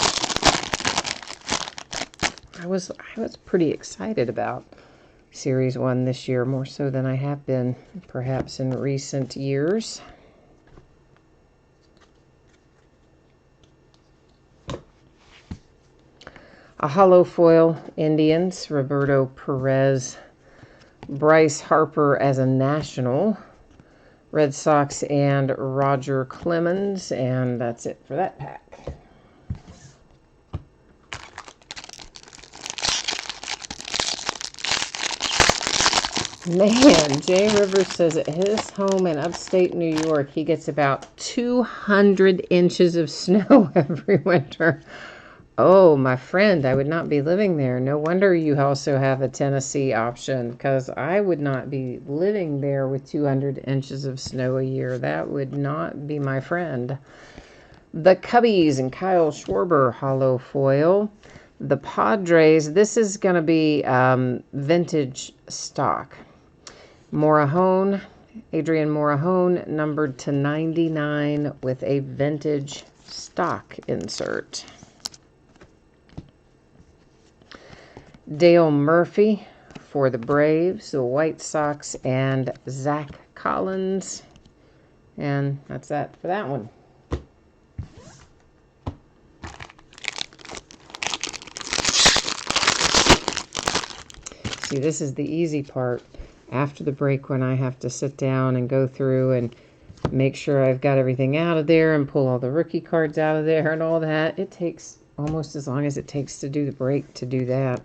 I was pretty excited about Series 1 this year, more so than I have been perhaps in recent years. A hollow foil, Indians, Roberto Perez. Bryce Harper as a National. Red Sox and Roger Clemens, and that's it for that pack. Man, Jay Rivers says at his home in upstate New York, he gets about 200 inches of snow every winter. Oh, my friend, I would not be living there. No wonder you also have a Tennessee option, because I would not be living there with 200 inches of snow a year. That would not be my friend. The Cubbies and Kyle Schwarber holo foil. The Padres, this is going to be vintage stock. Morahone, Adrian Morahone, numbered to 99 with a vintage stock insert. Dale Murphy for the Braves, the White Sox, and Zach Collins. And that's that for that one. See, this is the easy part. After the break, when I have to sit down and go through and make sure I've got everything out of there and pull all the rookie cards out of there and all that, it takes almost as long as it takes to do the break to do that.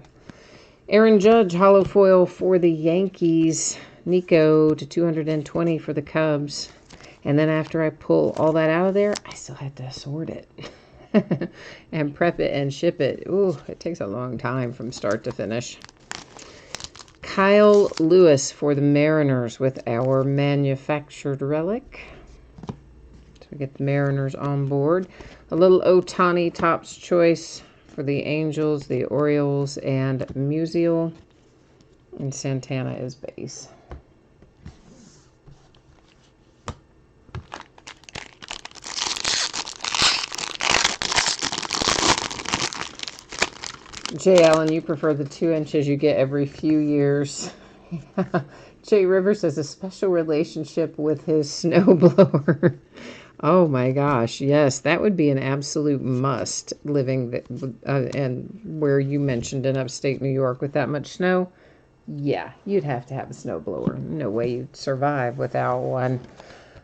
Aaron Judge, holo foil for the Yankees. Nico to 220 for the Cubs. And then after I pull all that out of there, I still had to sort it and prep it and ship it. Ooh, it takes a long time from start to finish. Kyle Lewis for the Mariners with our manufactured relic. So we get the Mariners on board. A little Ohtani Topps Choice for the Angels, the Orioles, and Musial. And Santana is base. Jay Allen, you prefer the 2 inches you get every few years. Jay Rivers has a special relationship with his snowblower. Oh my gosh, yes, that would be an absolute must living and where you mentioned in upstate New York with that much snow. Yeah, you'd have to have a snowblower. No way you'd survive without one.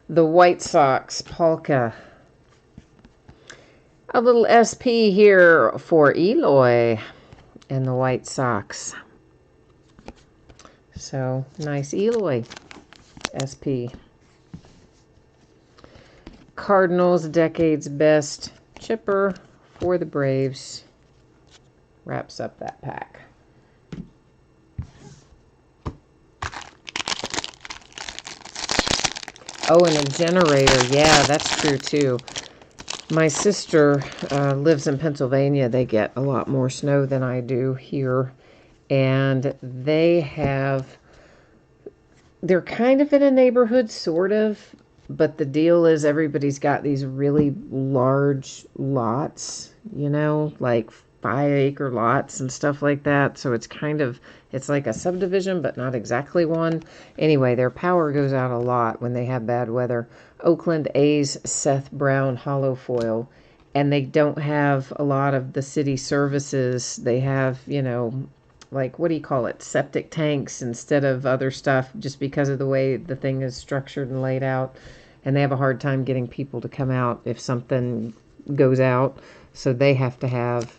The White Sox, Polka. A little SP here for Eloy and the White Sox. So, nice Eloy SP. Cardinals, Decade's Best Chipper for the Braves. Wraps up that pack. Oh, and a generator. Yeah, that's true too. My sister lives in Pennsylvania. They get a lot more snow than I do here. And they're kind of in a neighborhood, sort of. But the deal is everybody's got these really large lots, you know, like 5-acre lots and stuff like that. So it's like a subdivision, but not exactly one. Anyway, their power goes out a lot when they have bad weather. Oakland A's Seth Brown holo foil. And they don't have a lot of the city services. They have, you know, like, what do you call it? Septic tanks instead of other stuff, just because of the way the thing is structured and laid out. And they have a hard time getting people to come out if something goes out. So they have to have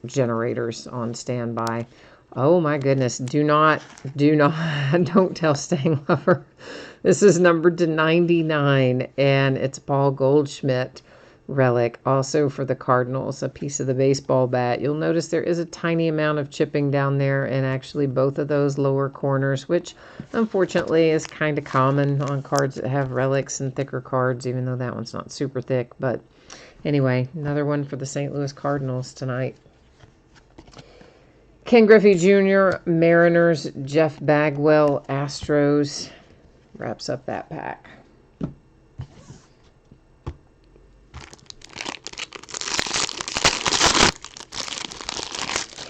generators on standby. Oh my goodness. Don't tell Stang Lover. This is numbered to 99, and it's Paul Goldschmidt relic, also for the Cardinals, a piece of the baseball bat. You'll notice there is a tiny amount of chipping down there, and actually both of those lower corners, which unfortunately is kind of common on cards that have relics and thicker cards, even though that one's not super thick. But anyway, another one for the St. Louis Cardinals tonight. Ken Griffey Jr., Mariners, Jeff Bagwell, Astros, wraps up that pack.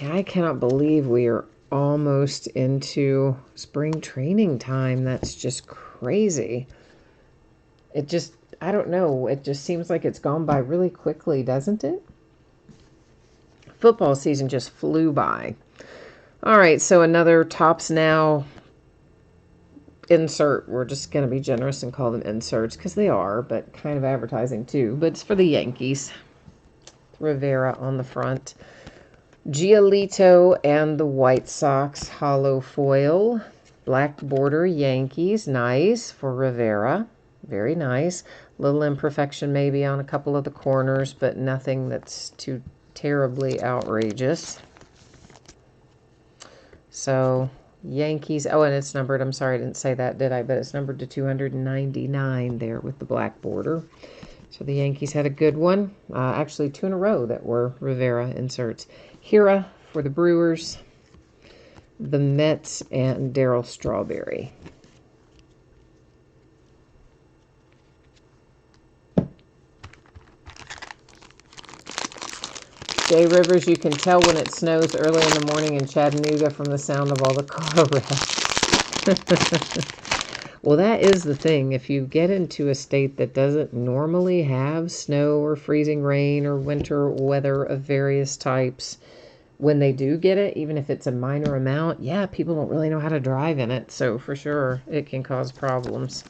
I cannot believe we are almost into spring training time. That's just crazy. I don't know. It just seems like it's gone by really quickly, doesn't it? Football season just flew by. All right, so another Topps Now insert. We're just going to be generous and call them inserts because they are, but kind of advertising too. But it's for the Yankees. Rivera on the front. Giolito and the White Sox hollow foil. Black border Yankees. Nice for Rivera. Very nice. Little imperfection maybe on a couple of the corners, but nothing that's too terribly outrageous. So, Yankees. Oh, and it's numbered. I'm sorry, I didn't say that, did I? But it's numbered to 299 there with the black border. So the Yankees had a good one. Actually, 2 in a row that were Rivera inserts. Hira for the Brewers, the Mets, and Darryl Strawberry. Jay Rivers, you can tell when it snows early in the morning in Chattanooga from the sound of all the car wrecks. Well, that is the thing. If you get into a state that doesn't normally have snow or freezing rain or winter weather of various types, when they do get it, even if it's a minor amount, yeah, people don't really know how to drive in it. So for sure, it can cause problems.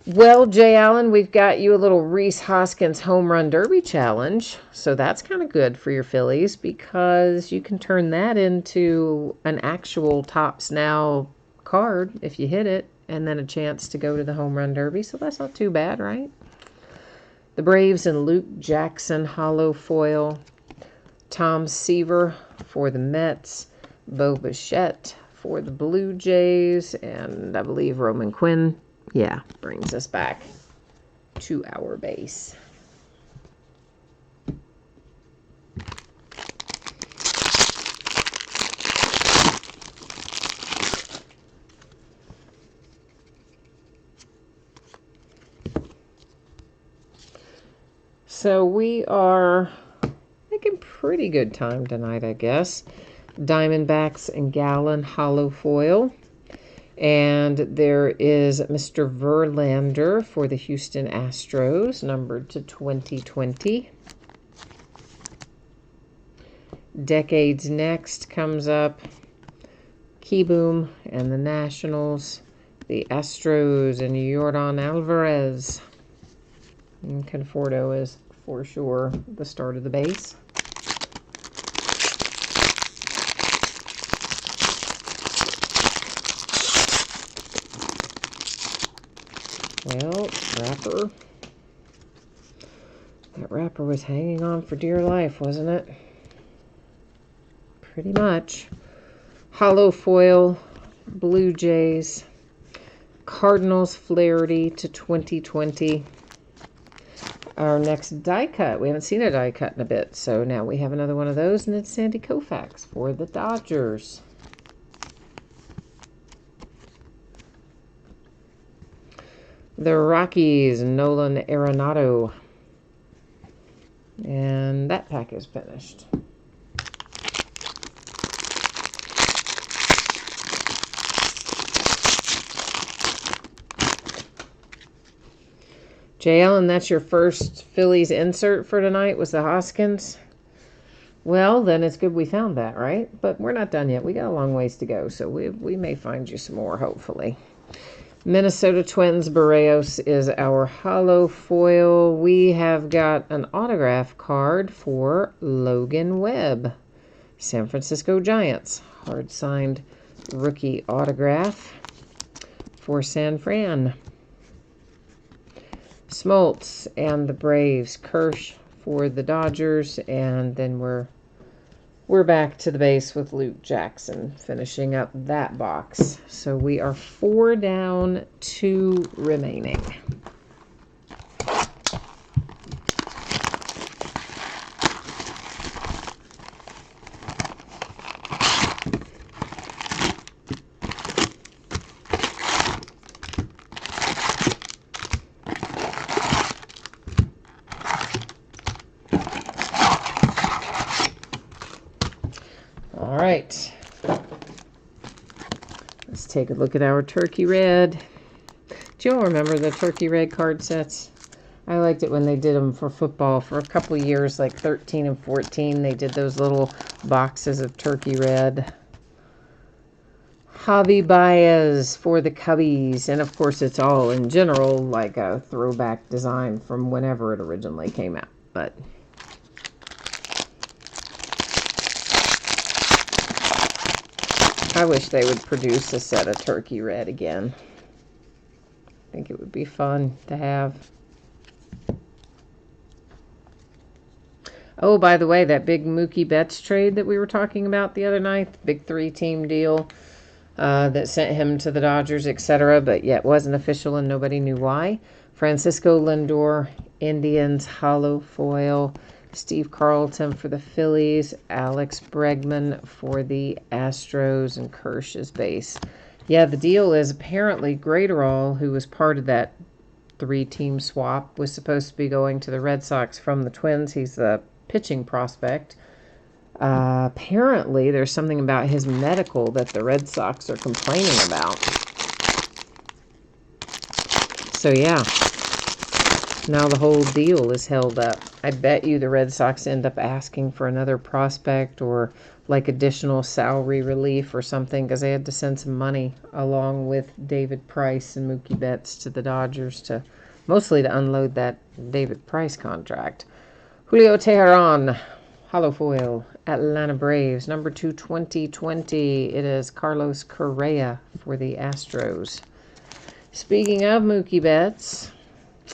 Well, Jay Allen, we've got you a little Rhys Hoskins Home Run Derby challenge. So that's kind of good for your Phillies because you can turn that into an actual Topps Now card if you hit it, and then a chance to go to the Home Run Derby. So that's not too bad, right? The Braves and Luke Jackson hollow foil. Tom Seaver for the Mets. Bo Bichette for the Blue Jays. And I believe Roman Quinn, yeah, brings us back to our base. So we are making pretty good time tonight, I guess. Diamondbacks and Gallen hollow foil. And there is Mr. Verlander for the Houston Astros, numbered to 2020. Decades Next comes up. Keyboom and the Nationals. The Astros and Yordan Alvarez. And Conforto is for sure the start of the base. Well, wrapper. That wrapper was hanging on for dear life, wasn't it? Pretty much. Hollow foil, Blue Jays, Cardinals Flaherty to 2020. Our next die cut. We haven't seen a die cut in a bit, so now we have another one of those, and it's Sandy Koufax for the Dodgers. The Rockies, Nolan Arenado. And that pack is finished. Jay Allen, that's your first Phillies insert for tonight, was the Hoskins? Well, then it's good we found that, right? But we're not done yet. We got a long ways to go, so we may find you some more, hopefully. Minnesota Twins Barrios is our hollow foil. We have got an autograph card for Logan Webb. San Francisco Giants. Hard signed rookie autograph for San Fran. Smoltz and the Braves. Kirsch for the Dodgers. And then we're back to the base with Luke Jackson finishing up that box. So we are 4 down, 2 remaining. All right, let's take a look at our Turkey Red. Do you all remember the Turkey Red card sets? I liked it when they did them for football for a couple of years, like 13 and 14. They did those little boxes of Turkey Red. Javi Baez for the Cubbies. And of course, it's all in general like a throwback design from whenever it originally came out. But I wish they would produce a set of turkey red again. I think it would be fun to have. Oh, by the way, that big Mookie Betts trade that we were talking about the other night, the big 3-team deal that sent him to the Dodgers, etc., but yet wasn't official and nobody knew why. Francisco Lindor, Indians, hollow foil. Steve Carlton for the Phillies, Alex Bregman for the Astros, and Kersh's base. Yeah, the deal is apparently Graterol, who was part of that 3-team swap, was supposed to be going to the Red Sox from the Twins. He's the pitching prospect. Apparently, there's something about his medical that the Red Sox are complaining about. So, yeah. Now the whole deal is held up. I bet you the Red Sox end up asking for another prospect or like additional salary relief or something because they had to send some money along with David Price and Mookie Betts to the Dodgers to mostly to unload that David Price contract. Julio Teheran, hollow foil, Atlanta Braves, number 2, 2020. It is Carlos Correa for the Astros. Speaking of Mookie Betts,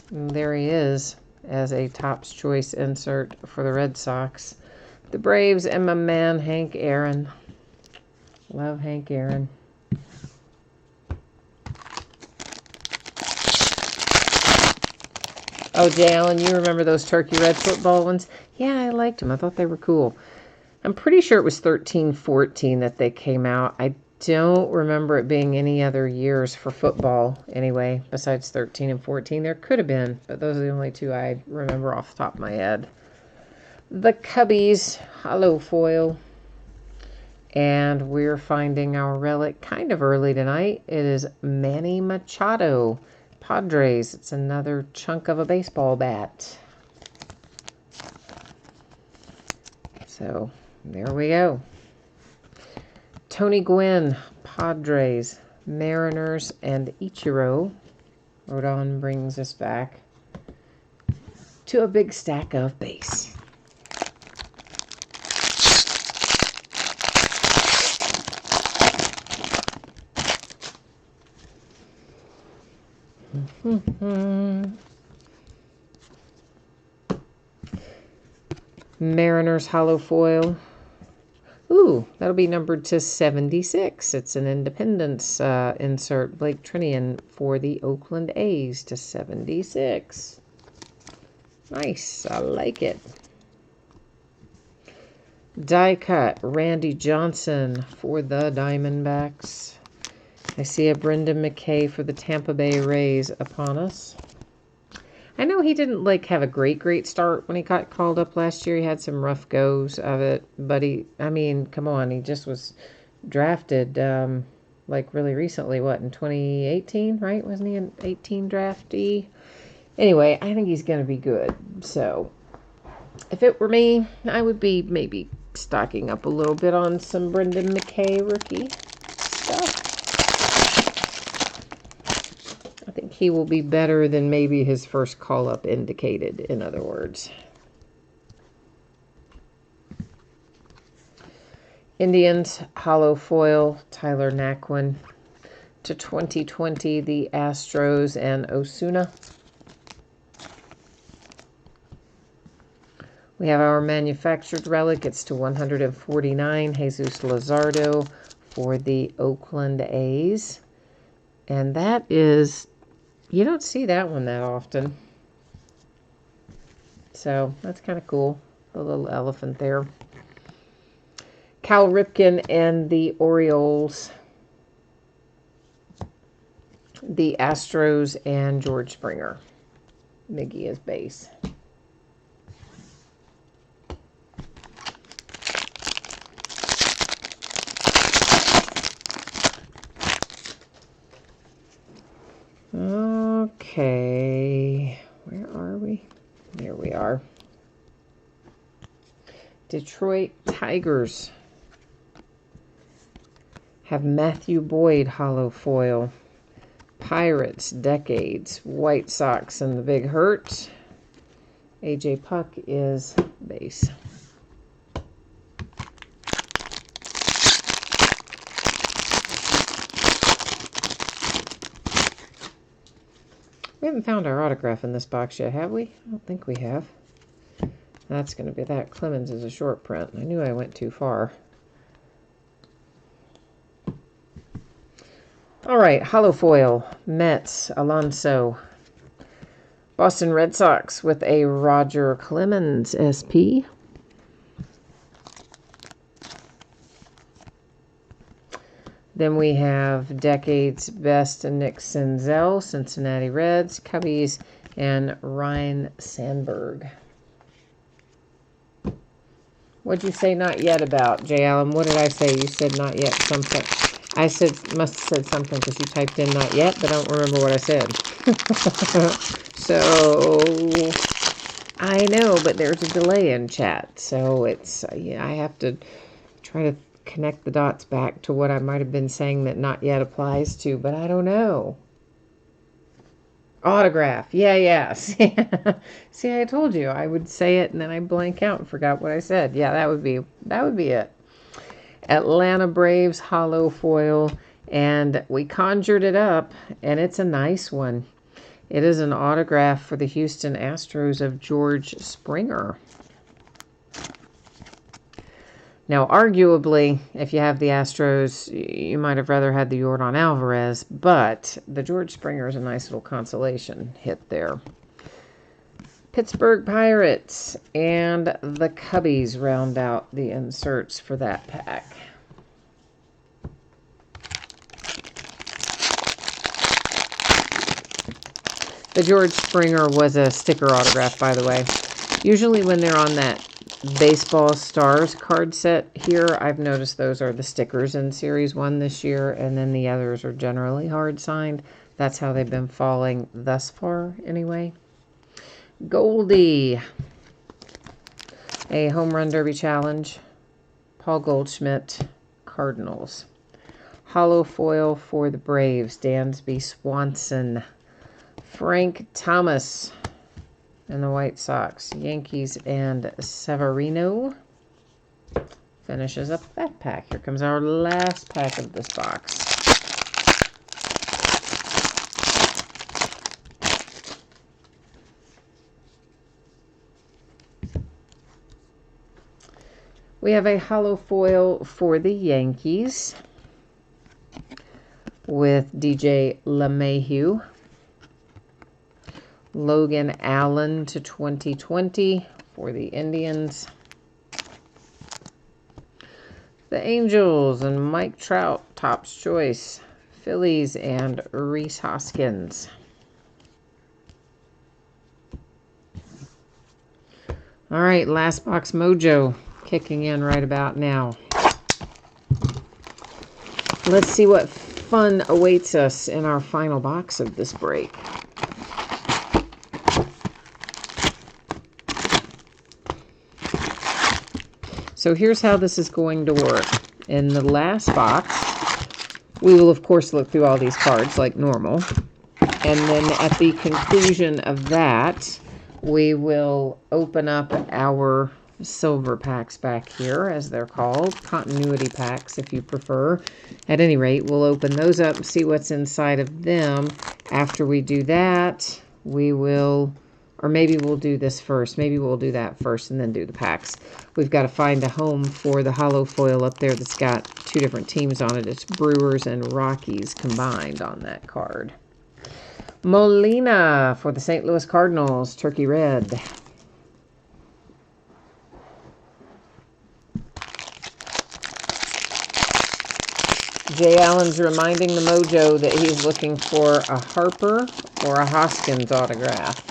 there he is as a Topps Choice insert for the Red Sox. The Braves and my man Hank Aaron. Love Hank Aaron. Oh, Jay Allen, you remember those Turkey Red football ones? Yeah, I liked them. I thought they were cool. I'm pretty sure it was 13-14 that they came out. I don't remember it being any other years for football anyway, besides 13 and 14. There could have been, but those are the only two I remember off the top of my head. The Cubbies, hollow foil. And we're finding our relic kind of early tonight. It is Manny Machado, Padres. It's another chunk of a baseball bat. So, there we go. Tony Gwynn, Padres, Mariners, and Ichiro. Rodon brings us back to a big stack of base. Mariners hollow foil. Ooh, that'll be numbered to 76. It's an Independence insert. Blake Trinian for the Oakland A's to 76. Nice. I like it. Die cut. Randy Johnson for the Diamondbacks. I see a Brendan McKay for the Tampa Bay Rays upon us. I know he didn't have a great start when he got called up last year. He had some rough goes of it, but come on, he just was drafted really recently, in 2018, right? Wasn't he an 18 draftee? Anyway, I think he's going to be good. So, if it were me, I would be maybe stocking up a little bit on some Brendan McKay rookie stuff. I think he will be better than maybe his first call-up indicated, in other words. Indians, hollow foil, Tyler Naquin. To 2020, the Astros and Osuna. We have our manufactured relic. It's to 149, Jesus Luzardo for the Oakland A's. And that is... You don't see that one that often. So, that's kind of cool. The little elephant there. Cal Ripken and the Orioles. The Astros and George Springer. Miggy is base. Okay, where are we? There we are. Detroit Tigers Have Matthew Boyd holo foil. Pirates, Decades, White Sox, and the Big Hurt. AJ Puck is base. We haven't found our autograph in this box yet, have we? I don't think we have. That's going to be that. Clemens is a short print. I knew I went too far. All right, holo foil. Mets, Alonso. Boston Red Sox with a Roger Clemens SP. Then we have Decades Best and Nick Senzel, Cincinnati Reds, Cubbies, and Ryan Sandberg. What'd you say not yet about, J. Allen? What did I say? You said not yet something. I must have said something because you typed in not yet, but I don't remember what I said. So, I know, but there's a delay in chat. So it's, I have to try to connect the dots back to what I might have been saying that not yet applies to, but I don't know. Autograph. Yeah. See, I told you I would say it and then I blank out and forgot what I said. Yeah, that would be it. Atlanta Braves holo foil, and we conjured it up, and it's a nice one. It is an autograph for the Houston Astros of George Springer. Now, arguably, if you have the Astros, you might have rather had the Yordan Alvarez, but the George Springer is a nice little consolation hit there. Pittsburgh Pirates and the Cubbies round out the inserts for that pack. The George Springer was a sticker autograph, by the way. Usually when they're on that Baseball Stars card set here, I've noticed those are the stickers in Series 1 this year, and then the others are generally hard signed. That's how they've been falling thus far, anyway. Goldie, a Home Run Derby Challenge. Paul Goldschmidt, Cardinals. Holo foil for the Braves, Dansby Swanson. Frank Thomas and the White Sox. Yankees and Severino. Finishes up that pack. Here comes our last pack of this box. We have a holo foil for the Yankees with DJ LeMahieu. Logan Allen to 2020 for the Indians. The Angels and Mike Trout, Topps Choice. Phillies and Rhys Hoskins. All right, last box mojo kicking in right about now. Let's see what fun awaits us in our final box of this break. So here's how this is going to work. In the last box, we will of course look through all these cards like normal. And then at the conclusion of that, we will open up our silver packs back here, as they're called. Continuity packs, if you prefer. At any rate, we'll open those up and see what's inside of them. After we do that, we will... Or maybe we'll do this first. Maybe we'll do that first and then do the packs. We've got to find a home for the holo foil up there that's got two different teams on it. It's Brewers and Rockies combined on that card. Molina for the St. Louis Cardinals, Turkey Red. Jay Allen's reminding the mojo that he's looking for a Harper or a Hoskins autograph.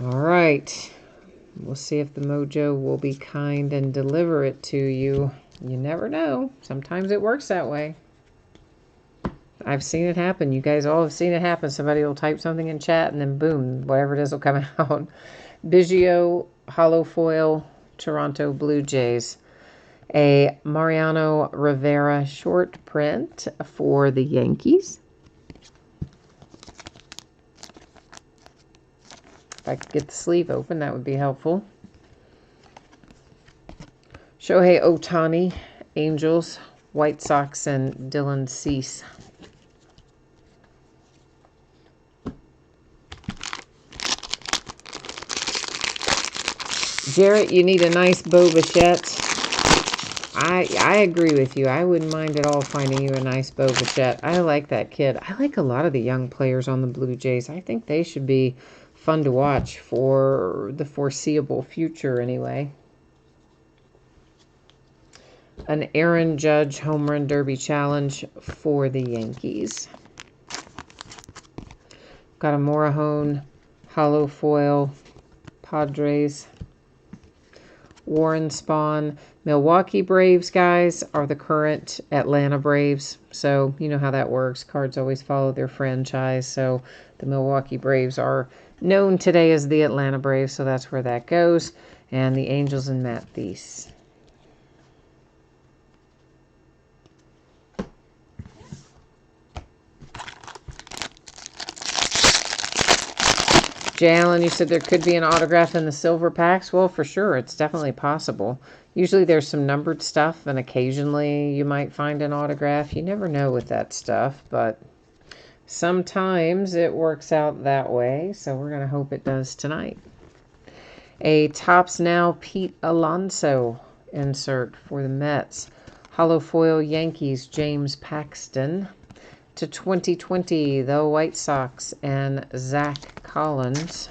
All right, we'll see if the mojo will be kind and deliver it to you. You never know. Sometimes it works that way. I've seen it happen. You guys all have seen it happen. Somebody will type something in chat and then boom, whatever it is will come out. Biggio, holo foil, Toronto Blue Jays. A Mariano Rivera short print for the Yankees. If I could get the sleeve open, that would be helpful. Shohei Ohtani, Angels, White Sox, and Dylan Cease. Jarrett, you need a nice Bo Bichette. I agree with you. I wouldn't mind at all finding you a nice Bo Bichette. I like that kid. I like a lot of the young players on the Blue Jays. I think they should be fun to watch for the foreseeable future anyway. An Aaron Judge Home Run Derby Challenge for the Yankees. Got a Morahone Hollow Foil Padres. Warren Spahn. Milwaukee Braves, guys, are the current Atlanta Braves. So you know how that works. Cards always follow their franchise. So the Milwaukee Braves are known today as the Atlanta Braves. So that's where that goes. And the Angels and Matt Thies. Jay Allen, you said there could be an autograph in the silver packs. Well, for sure. It's definitely possible. Usually there's some numbered stuff, and occasionally you might find an autograph. You never know with that stuff, but sometimes it works out that way, so we're going to hope it does tonight. A Topps Now Pete Alonso insert for the Mets. Hollow foil Yankees, James Paxton. To 2020, the White Sox and Zach Collins.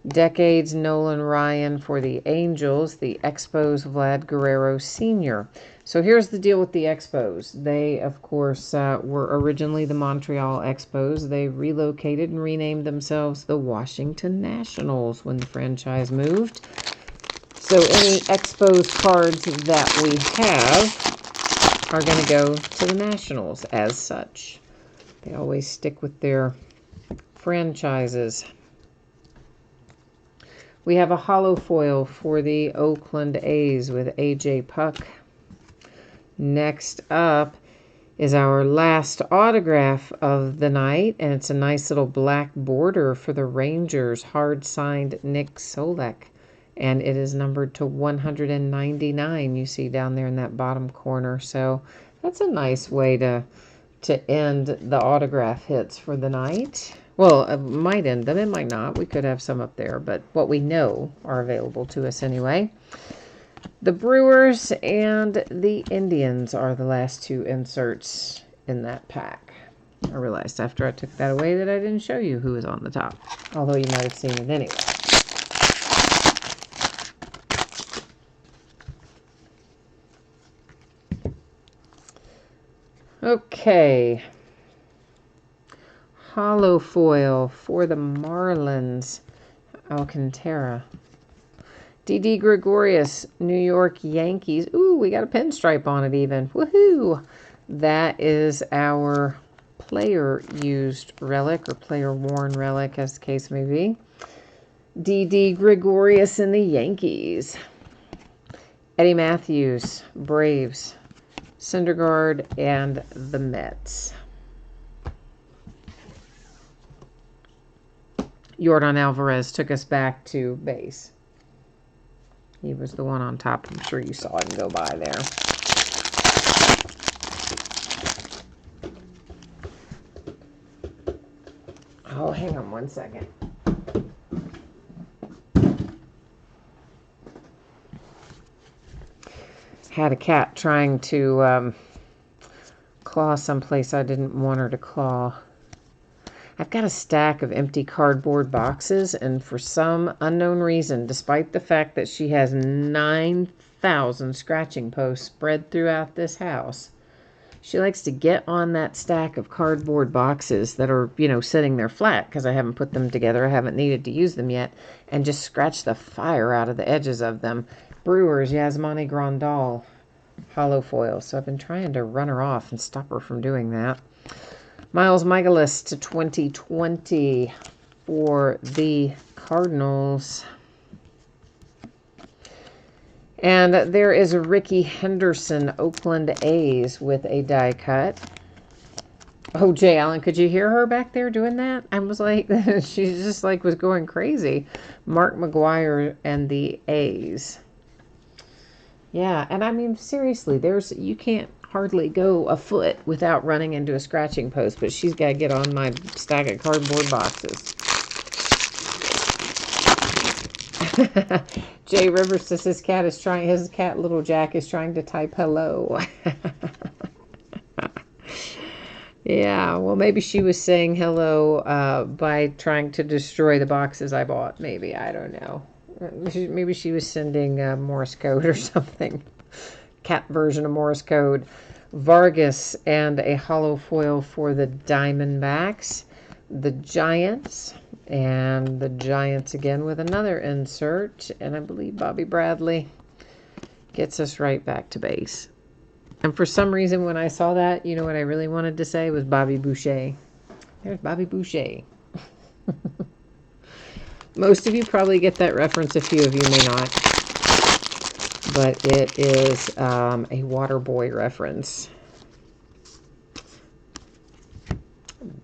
Decades Nolan Ryan for the Angels, the Expos Vlad Guerrero Sr. So here's the deal with the Expos. They, of course, were originally the Montreal Expos. They relocated and renamed themselves the Washington Nationals when the franchise moved. So any Expos cards that we have are going to go to the Nationals as such. They always stick with their franchises. We have a hollow foil for the Oakland A's with A.J. Puck. Next up is our last autograph of the night, and it's a nice little black border for the Rangers, hard-signed Nick Solak. And it is numbered to 199, you see down there in that bottom corner. So that's a nice way to end the autograph hits for the night. Well, it might end them. It might not. We could have some up there. But what we know are available to us anyway. The Brewers and the Indians are the last two inserts in that pack. I realized after I took that away that I didn't show you who was on the top. Although you might have seen it anyway. Okay. Hollow foil for the Marlins, Alcantara. Didi Gregorius, New York Yankees. Ooh, we got a pinstripe on it even. Woohoo! That is our player-used relic or player-worn relic, as the case may be. Didi Gregorius in the Yankees. Eddie Matthews, Braves. Syndergaard, and the Mets. Yordan Alvarez took us back to base. He was the one on top. I'm sure you saw him go by there. Oh, hang on one second. Had a cat trying to claw someplace I didn't want her to claw. I've got a stack of empty cardboard boxes, and for some unknown reason, despite the fact that she has 9,000 scratching posts spread throughout this house, she likes to get on that stack of cardboard boxes that are, sitting there flat because I haven't put them together. I haven't needed to use them yet, and just scratch the fire out of the edges of them. Brewers, Yasmani Grandal, hollow foil. So I've been trying to run her off and stop her from doing that. Miles Mikolas to 2020 for the Cardinals. And there is a Ricky Henderson Oakland A's with a die cut. Oh, Jay Allen, could you hear her back there doing that? I was like, she just like was going crazy. Mark McGwire and the A's. Yeah, and I mean, seriously, you can't hardly go a foot without running into a scratching post, but she's got to get on my stack of cardboard boxes. Jay Rivers says his cat little Jack is trying to type hello. Yeah, well, maybe she was saying hello by trying to destroy the boxes I bought. Maybe, I don't know. Maybe she was sending Morse code or something. Cat version of Morse code. Vargas and a hollow foil for the Diamondbacks. The Giants. And the Giants again with another insert. And I believe Bobby Bradley gets us right back to base. And for some reason, when I saw that, you know what I really wanted to say was Bobby Boucher. There's Bobby Boucher. Most of you probably get that reference. A few of you may not. But it is a Waterboy reference.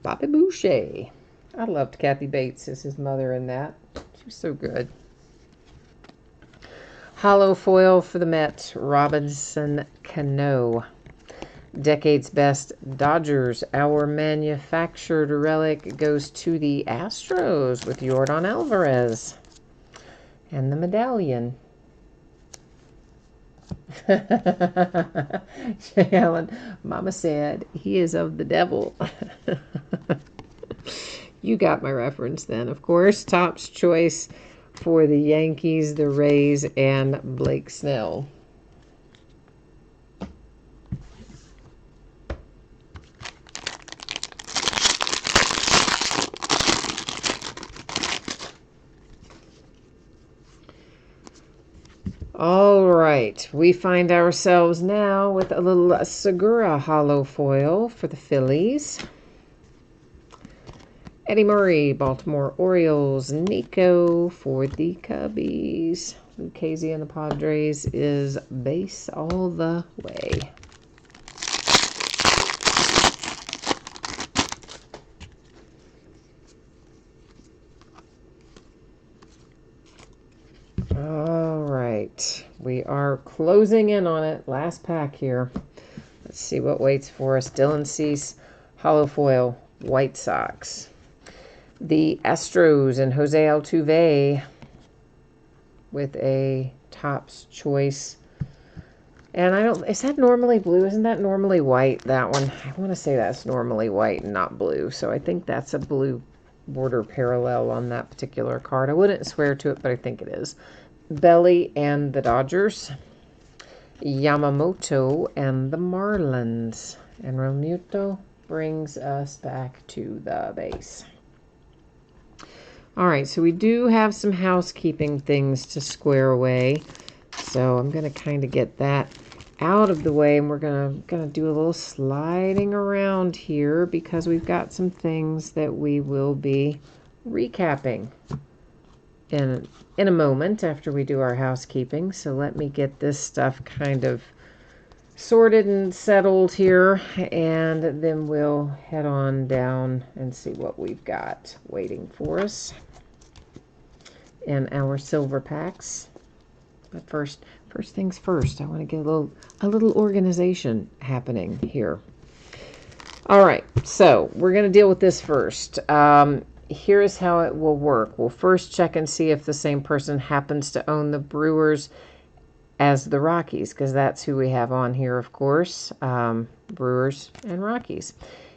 Bobby Boucher. I loved Kathy Bates as his mother in that. She was so good. Hollow foil for the Mets, Robinson Cano. Decade's best Dodgers. Our manufactured relic goes to the Astros with Yordan Alvarez. And the medallion. Jay Allen, Mama said, he is of the devil. You got my reference then, of course. Topps choice for the Yankees, the Rays, and Blake Snell. All right, we find ourselves now with a little Segura hollow foil for the Phillies. Eddie Murray, Baltimore Orioles. Nico for the Cubbies. Lucchesi and the Padres is base all the way. All right, we are closing in on it. Last pack here. Let's see what waits for us. Dylan Cease, hollow foil, White Sox. The Astros and Jose Altuve with a Topps choice. And is that normally blue? Isn't that normally white, that one? I want to say that's normally white and not blue. So I think that's a blue border parallel on that particular card. I wouldn't swear to it, but I think it is. Belly and the Dodgers. Yamamoto and the Marlins. And Realmuto brings us back to the base. All right, so we do have some housekeeping things to square away. So I'm going to kind of get that out of the way, and we're going to do a little sliding around here because we've got some things that we will be recapping in a moment after we do our housekeeping. So let me get this stuff kind of sorted and settled here, and then we'll head on down and see what we've got waiting for us in our silver packs. But first things first, I want to get a little organization happening here. All right, so we're going to deal with this first. Here's how it will work. We'll first check and see if the same person happens to own the Brewers as the Rockies, because that's who we have on here, of course. Brewers and Rockies.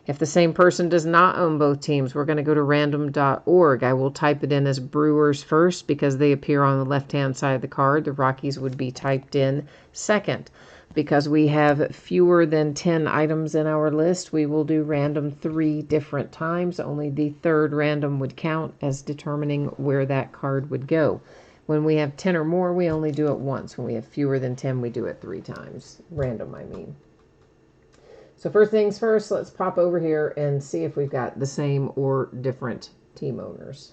If the same person does not own both teams, we're going to go to random.org. I will type it in as Brewers first because they appear on the left-hand side of the card. The Rockies would be typed in second. Because we have fewer than 10 items in our list, we will do random 3 different times. Only the third random would count as determining where that card would go. When we have 10 or more, we only do it once. When we have fewer than 10, we do it 3 times. Random, I mean. So first things first, let's pop over here and see if we've got the same or different team owners.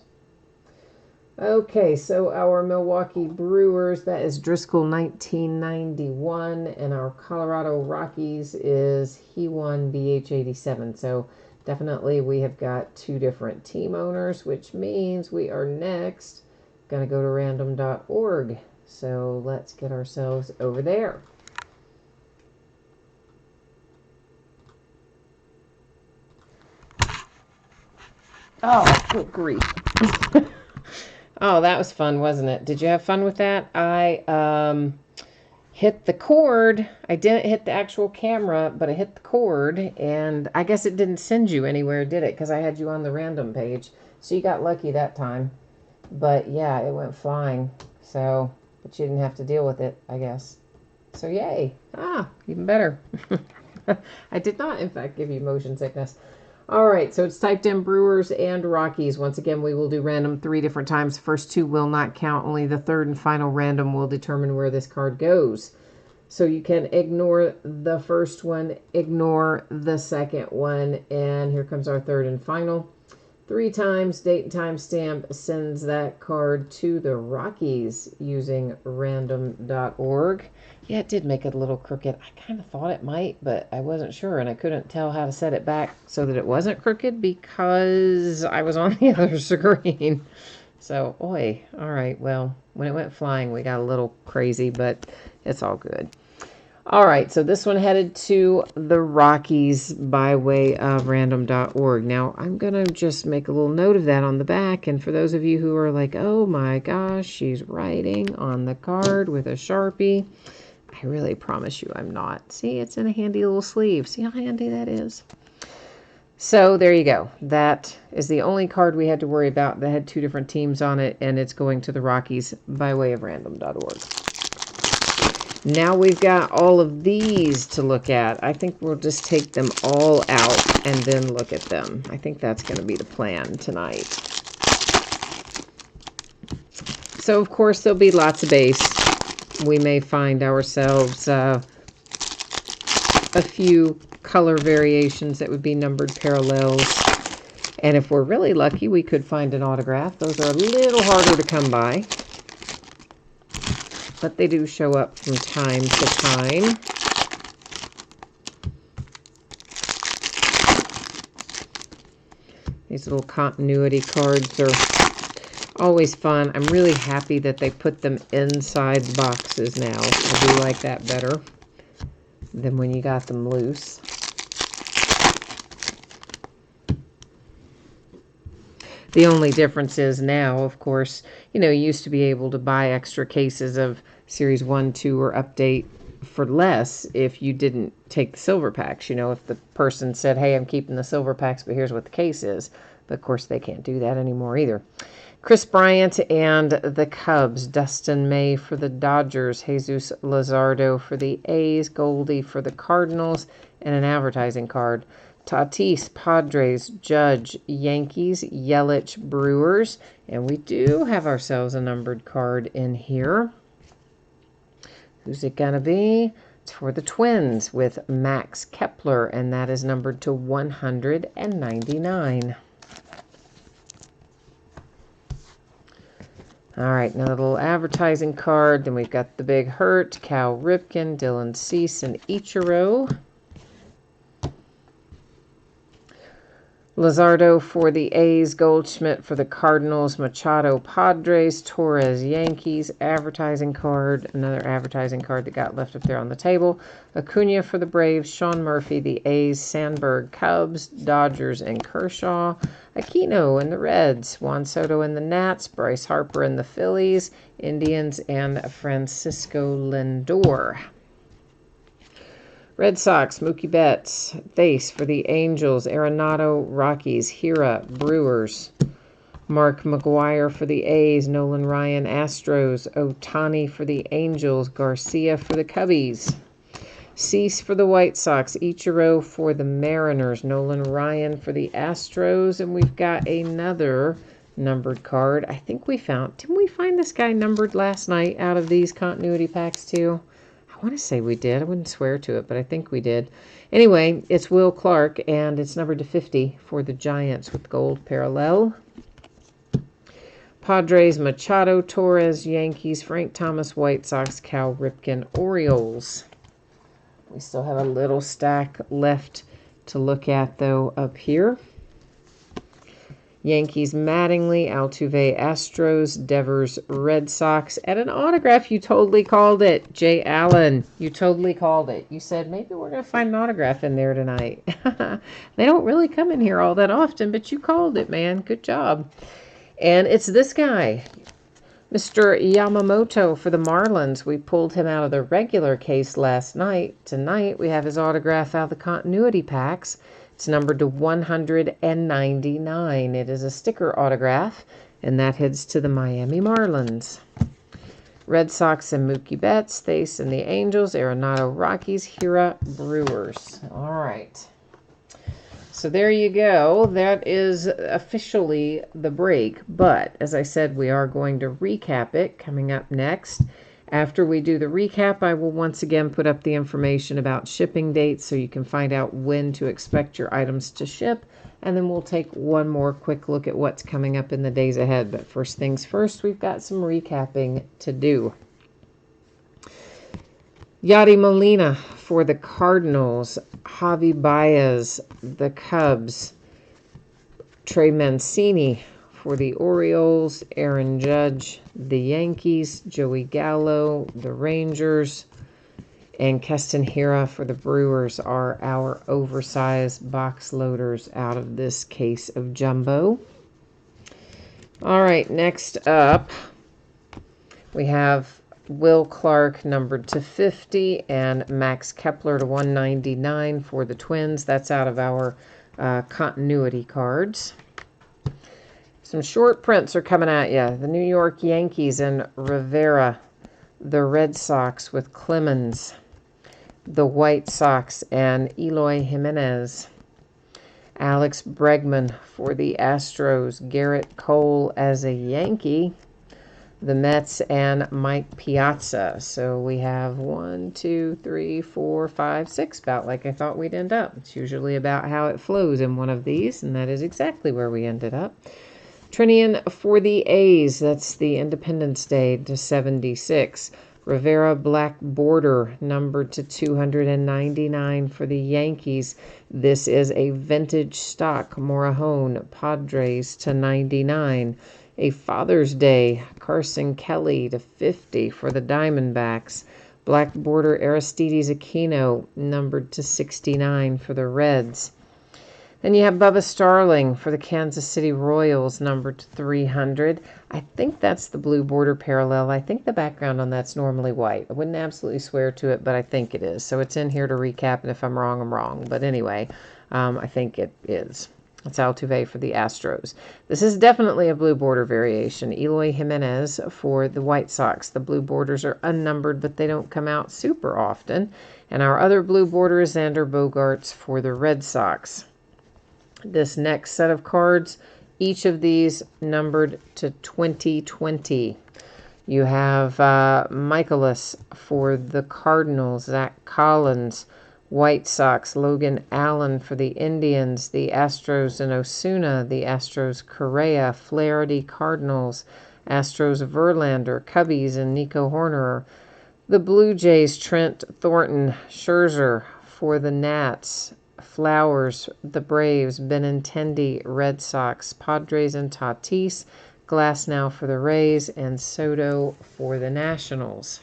Okay, so our Milwaukee Brewers, that is Driscoll 1991, and our Colorado Rockies is He Won BH 87. So definitely we have got two different team owners, which means we are next going to go to random.org. So let's get ourselves over there. Oh, good grief. Oh, that was fun, wasn't it? Did you have fun with that? I hit the cord. I didn't hit the actual camera, but I hit the cord, and I guess it didn't send you anywhere, did it? Because I had you on the random page. So you got lucky that time. But yeah, it went flying. So, but you didn't have to deal with it, I guess. So yay. Ah, even better. I did not, in fact, give you motion sickness. All right, so it's typed in Brewers and Rockies. Once again, we will do random 3 different times. The first 2 will not count. Only the third and final random will determine where this card goes. So you can ignore the first one, ignore the second one, and here comes our third and final. 3 times, date and time stamp sends that card to the Rockies using random.org. Yeah, it did make it a little crooked. I kind of thought it might, but I wasn't sure, and I couldn't tell how to set it back so that it wasn't crooked because I was on the other screen. So, oi. All right, well, when it went flying, we got a little crazy, but it's all good. All right, so this one headed to the Rockies by way of random.org. Now, I'm going to just make a little note of that on the back. And for those of you who are like, oh my gosh, she's writing on the card with a Sharpie, I really promise you I'm not. See, it's in a handy little sleeve. See how handy that is? So there you go. That is the only card we had to worry about that had 2 different teams on it, and it's going to the Rockies by way of random.org. Now we've got all of these to look at. I think we'll just take them all out and then look at them. I think that's going to be the plan tonight. So, of course, there'll be lots of base. We may find ourselves a few color variations that would be numbered parallels. And if we're really lucky, we could find an autograph. Those are a little harder to come by, but they do show up from time to time. These little continuity cards are always fun. I'm really happy that they put them inside boxes now. I do like that better than when you got them loose. The only difference is now, of course, you used to be able to buy extra cases of Series 1, 2, or Update for less if you didn't take the silver packs. If the person said, hey, I'm keeping the silver packs, but here's what the case is. But, of course, they can't do that anymore either. Kris Bryant and the Cubs. Dustin May for the Dodgers. Jesus Luzardo for the A's. Goldie for the Cardinals. And an advertising card. Tatis, Padres. Judge, Yankees. Yelich, Brewers. And we do have ourselves a numbered card in here. Who's it going to be? It's for the Twins with Max Kepler, and that is numbered to 199. All right, another little advertising card. Then we've got the Big Hurt, Cal Ripken, Dylan Cease, and Ichiro. Luzardo for the A's, Goldschmidt for the Cardinals, Machado Padres, Torres Yankees, advertising card, another advertising card that got left up there on the table, Acuna for the Braves, Sean Murphy, the A's, Sandberg, Cubs, Dodgers, and Kershaw, Aquino and the Reds, Juan Soto and the Nats, Bryce Harper and the Phillies, Indians, and Francisco Lindor. Red Sox, Mookie Betts, Face for the Angels, Arenado, Rockies, Hira, Brewers, Mark McGwire for the A's, Nolan Ryan, Astros, Ohtani for the Angels, Garcia for the Cubbies, Cease for the White Sox, Ichiro for the Mariners, Nolan Ryan for the Astros, and we've got another numbered card. I think didn't we find this guy numbered last night out of these continuity packs too? I want to say we did. I wouldn't swear to it, but I think we did. Anyway, it's Will Clark, and it's numbered to 50 for the Giants with gold parallel. Padres, Machado, Torres, Yankees, Frank Thomas, White Sox, Cal Ripken, Orioles. We still have a little stack left to look at, though, up here. Yankees, Mattingly, Altuve, Astros, Devers, Red Sox. And an autograph, you totally called it. Jay Allen, you totally called it. You said, maybe we're going to find an autograph in there tonight. They don't really come in here all that often, but you called it, man. Good job. And it's this guy, Mr. Yamamoto for the Marlins. We pulled him out of the regular case last night. Tonight, we have his autograph out of the continuity packs. It's numbered to 199. It is a sticker autograph, and that heads to the Miami Marlins. Red Sox and Mookie Betts, Thase and the Angels, Arenado Rockies, Hira Brewers. All right. So there you go. That is officially the break. But as I said, we are going to recap it coming up next. After we do the recap, I will once again put up the information about shipping dates so you can find out when to expect your items to ship. And then we'll take one more quick look at what's coming up in the days ahead. But first things first, we've got some recapping to do. Yadi Molina for the Cardinals, Javi Baez, the Cubs, Trey Mancini for the Orioles, Aaron Judge, the Yankees, Joey Gallo, the Rangers, and Keston Hiura for the Brewers are our oversized box loaders out of this case of jumbo. All right, next up, we have Will Clark numbered to 50 and Max Kepler to 199 for the Twins. That's out of our continuity cards. Some short prints are coming at you. The New York Yankees and Rivera. The Red Sox with Clemens. The White Sox and Eloy Jimenez. Alex Bregman for the Astros. Garrett Cole as a Yankee. The Mets and Mike Piazza. So we have 1, 2, 3, 4, 5, 6, about like I thought we'd end up. It's usually about how it flows in one of these, and that is exactly where we ended up. Trinian for the A's. That's the Independence Day to 76. Rivera Black Border numbered to 299 for the Yankees. This is a vintage stock Morajón Padres to 99. A Father's Day, Carson Kelly to 50 for the Diamondbacks. Black Border Aristides Aquino, numbered to 69 for the Reds. Then you have Bubba Starling for the Kansas City Royals, numbered to 300. I think that's the blue border parallel. I think the background on that's normally white. I wouldn't absolutely swear to it, but I think it is. So it's in here to recap, and if I'm wrong, I'm wrong. But anyway, I think it is. It's Altuve for the Astros. This is definitely a blue border variation. Eloy Jimenez for the White Sox. The blue borders are unnumbered, but they don't come out super often. And our other blue border is Xander Bogaerts for the Red Sox. This next set of cards, each of these numbered to 2020. You have Michaelis for the Cardinals, Zach Collins, White Sox, Logan Allen for the Indians, the Astros and Osuna, the Astros Correa, Flaherty Cardinals, Astros Verlander, Cubbies and Nico Horner, the Blue Jays Trent Thornton, Scherzer for the Nats, Flowers, the Braves, Benintendi, Red Sox, Padres and Tatis, Glasnow for the Rays, and Soto for the Nationals.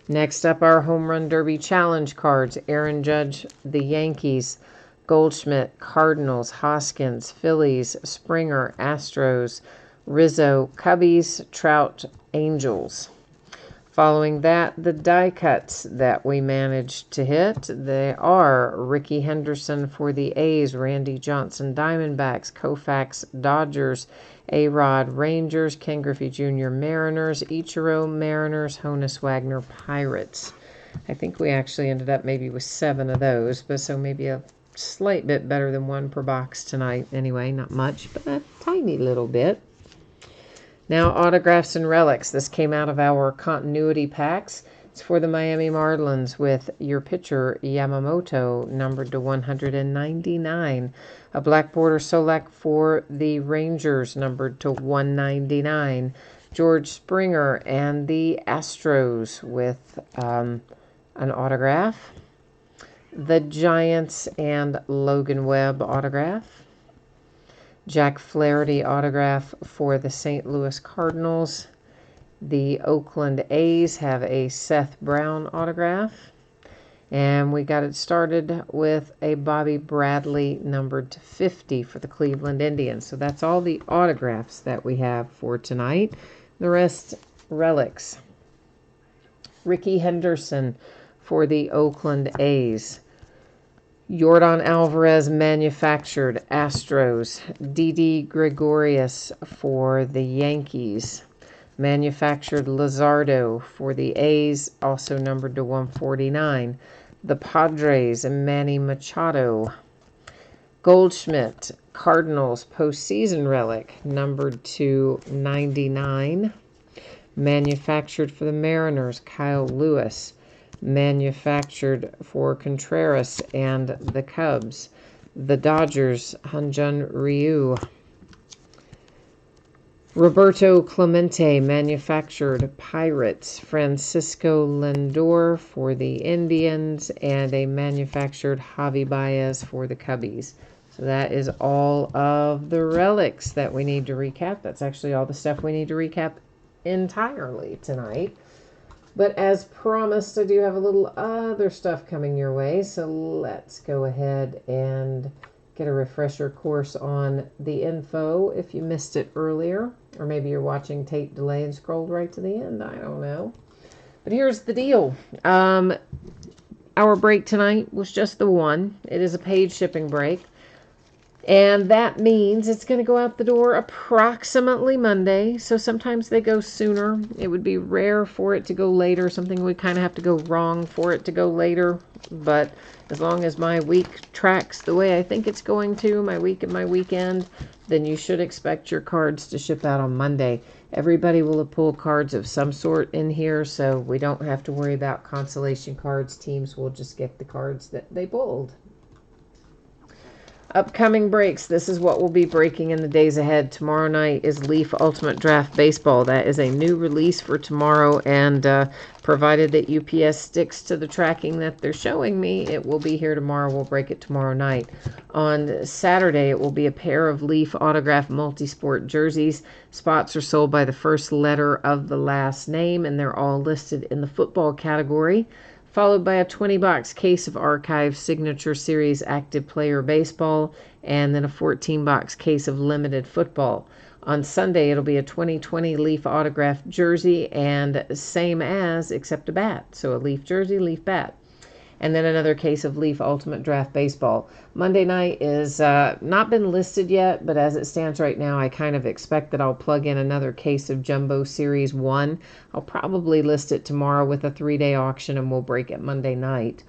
Next up, our Home Run Derby Challenge cards. Aaron Judge, the Yankees, Goldschmidt, Cardinals, Hoskins, Phillies, Springer, Astros, Rizzo, Cubbies, Trout, Angels. Following that, the die cuts that we managed to hit, they are Ricky Henderson for the A's, Randy Johnson Diamondbacks, Koufax Dodgers, A-Rod Rangers, Ken Griffey Jr. Mariners, Ichiro Mariners, Honus Wagner Pirates. I think we actually ended up maybe with 7 of those, but so maybe a slight bit better than 1 per box tonight. Anyway, not much, but a tiny little bit. Now, autographs and relics. This came out of our continuity packs. It's for the Miami Marlins with your pitcher Yamamoto, numbered to 199. A black border Solak for the Rangers, numbered to 199. George Springer and the Astros with an autograph. The Giants and Logan Webb autograph. Jack Flaherty autograph for the St. Louis Cardinals. The Oakland A's have a Seth Brown autograph. And we got it started with a Bobby Bradley numbered to 50 for the Cleveland Indians. So that's all the autographs that we have for tonight. The rest, relics. Ricky Henderson for the Oakland A's. Yordan Alvarez manufactured Astros. Didi Gregorius for the Yankees. Manufactured Luzardo for the A's, also numbered to 149. The Padres and Manny Machado. Goldschmidt, Cardinals postseason relic, numbered to 99. Manufactured for the Mariners, Kyle Lewis. Manufactured for Contreras and the Cubs. The Dodgers, Hyun-Jin Ryu. Roberto Clemente, manufactured Pirates. Francisco Lindor for the Indians, and a manufactured Javi Baez for the Cubbies. So that is all of the relics that we need to recap. That's actually all the stuff we need to recap entirely tonight. But as promised, I do have a little other stuff coming your way. So let's go ahead and get a refresher course on the info if you missed it earlier. Or maybe you're watching tape delay and scrolled right to the end. I don't know. But here's the deal. Our break tonight was just the one. It is a paid shipping break. And that means it's going to go out the door approximately Monday. So sometimes they go sooner. It would be rare for it to go later. Something would kind of have to go wrong for it to go later. But as long as my week tracks the way I think it's going to, my week and my weekend, then you should expect your cards to ship out on Monday. Everybody will have pulled cards of some sort in here, so we don't have to worry about consolation cards. Teams will just get the cards that they pulled. Upcoming breaks. This is what will be breaking in the days ahead. Tomorrow night is Leaf Ultimate Draft Baseball. That is a new release for tomorrow, and provided that UPS sticks to the tracking that they're showing me, it will be here tomorrow. We'll break it tomorrow night. On Saturday, it will be a pair of Leaf autograph multi-sport jerseys. Spots are sold by the first letter of the last name, and they're all listed in the football category, followed by a 20-box case of Archive Signature Series Active Player Baseball, and then a 14-box case of Limited Football. On Sunday, it'll be a 2020 Leaf autographed jersey, and same as, except a bat. So a Leaf jersey, Leaf bat. And then another case of Leaf Ultimate Draft Baseball. Monday night is not been listed yet, but as it stands right now, I kind of expect that I'll plug in another case of Jumbo Series 1. I'll probably list it tomorrow with a 3-day auction, and we'll break it Monday night.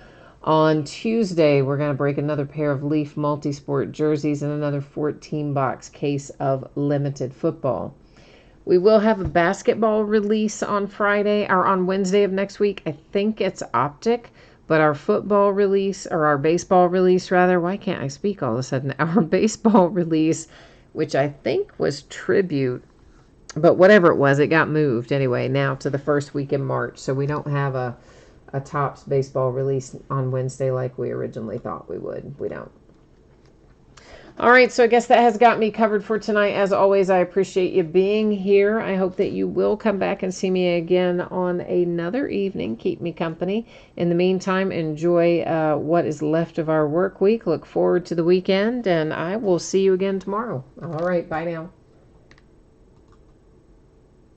On Tuesday, we're going to break another pair of Leaf Multisport jerseys and another 14-box case of Limited Football. We will have a basketball release on Friday, or on Wednesday of next week. I think it's Optic. But our football release, or our baseball release rather, why can't I speak all of a sudden? Our baseball release, which I think was Tribute, but whatever it was, it got moved anyway, now to the first week in March. So we don't have a Topps baseball release on Wednesday like we originally thought we would. We don't. All right, so I guess that has got me covered for tonight. As always, I appreciate you being here. I hope that you will come back and see me again on another evening. Keep me company. In the meantime, enjoy what is left of our work week. Look forward to the weekend, and I will see you again tomorrow. All right, bye now.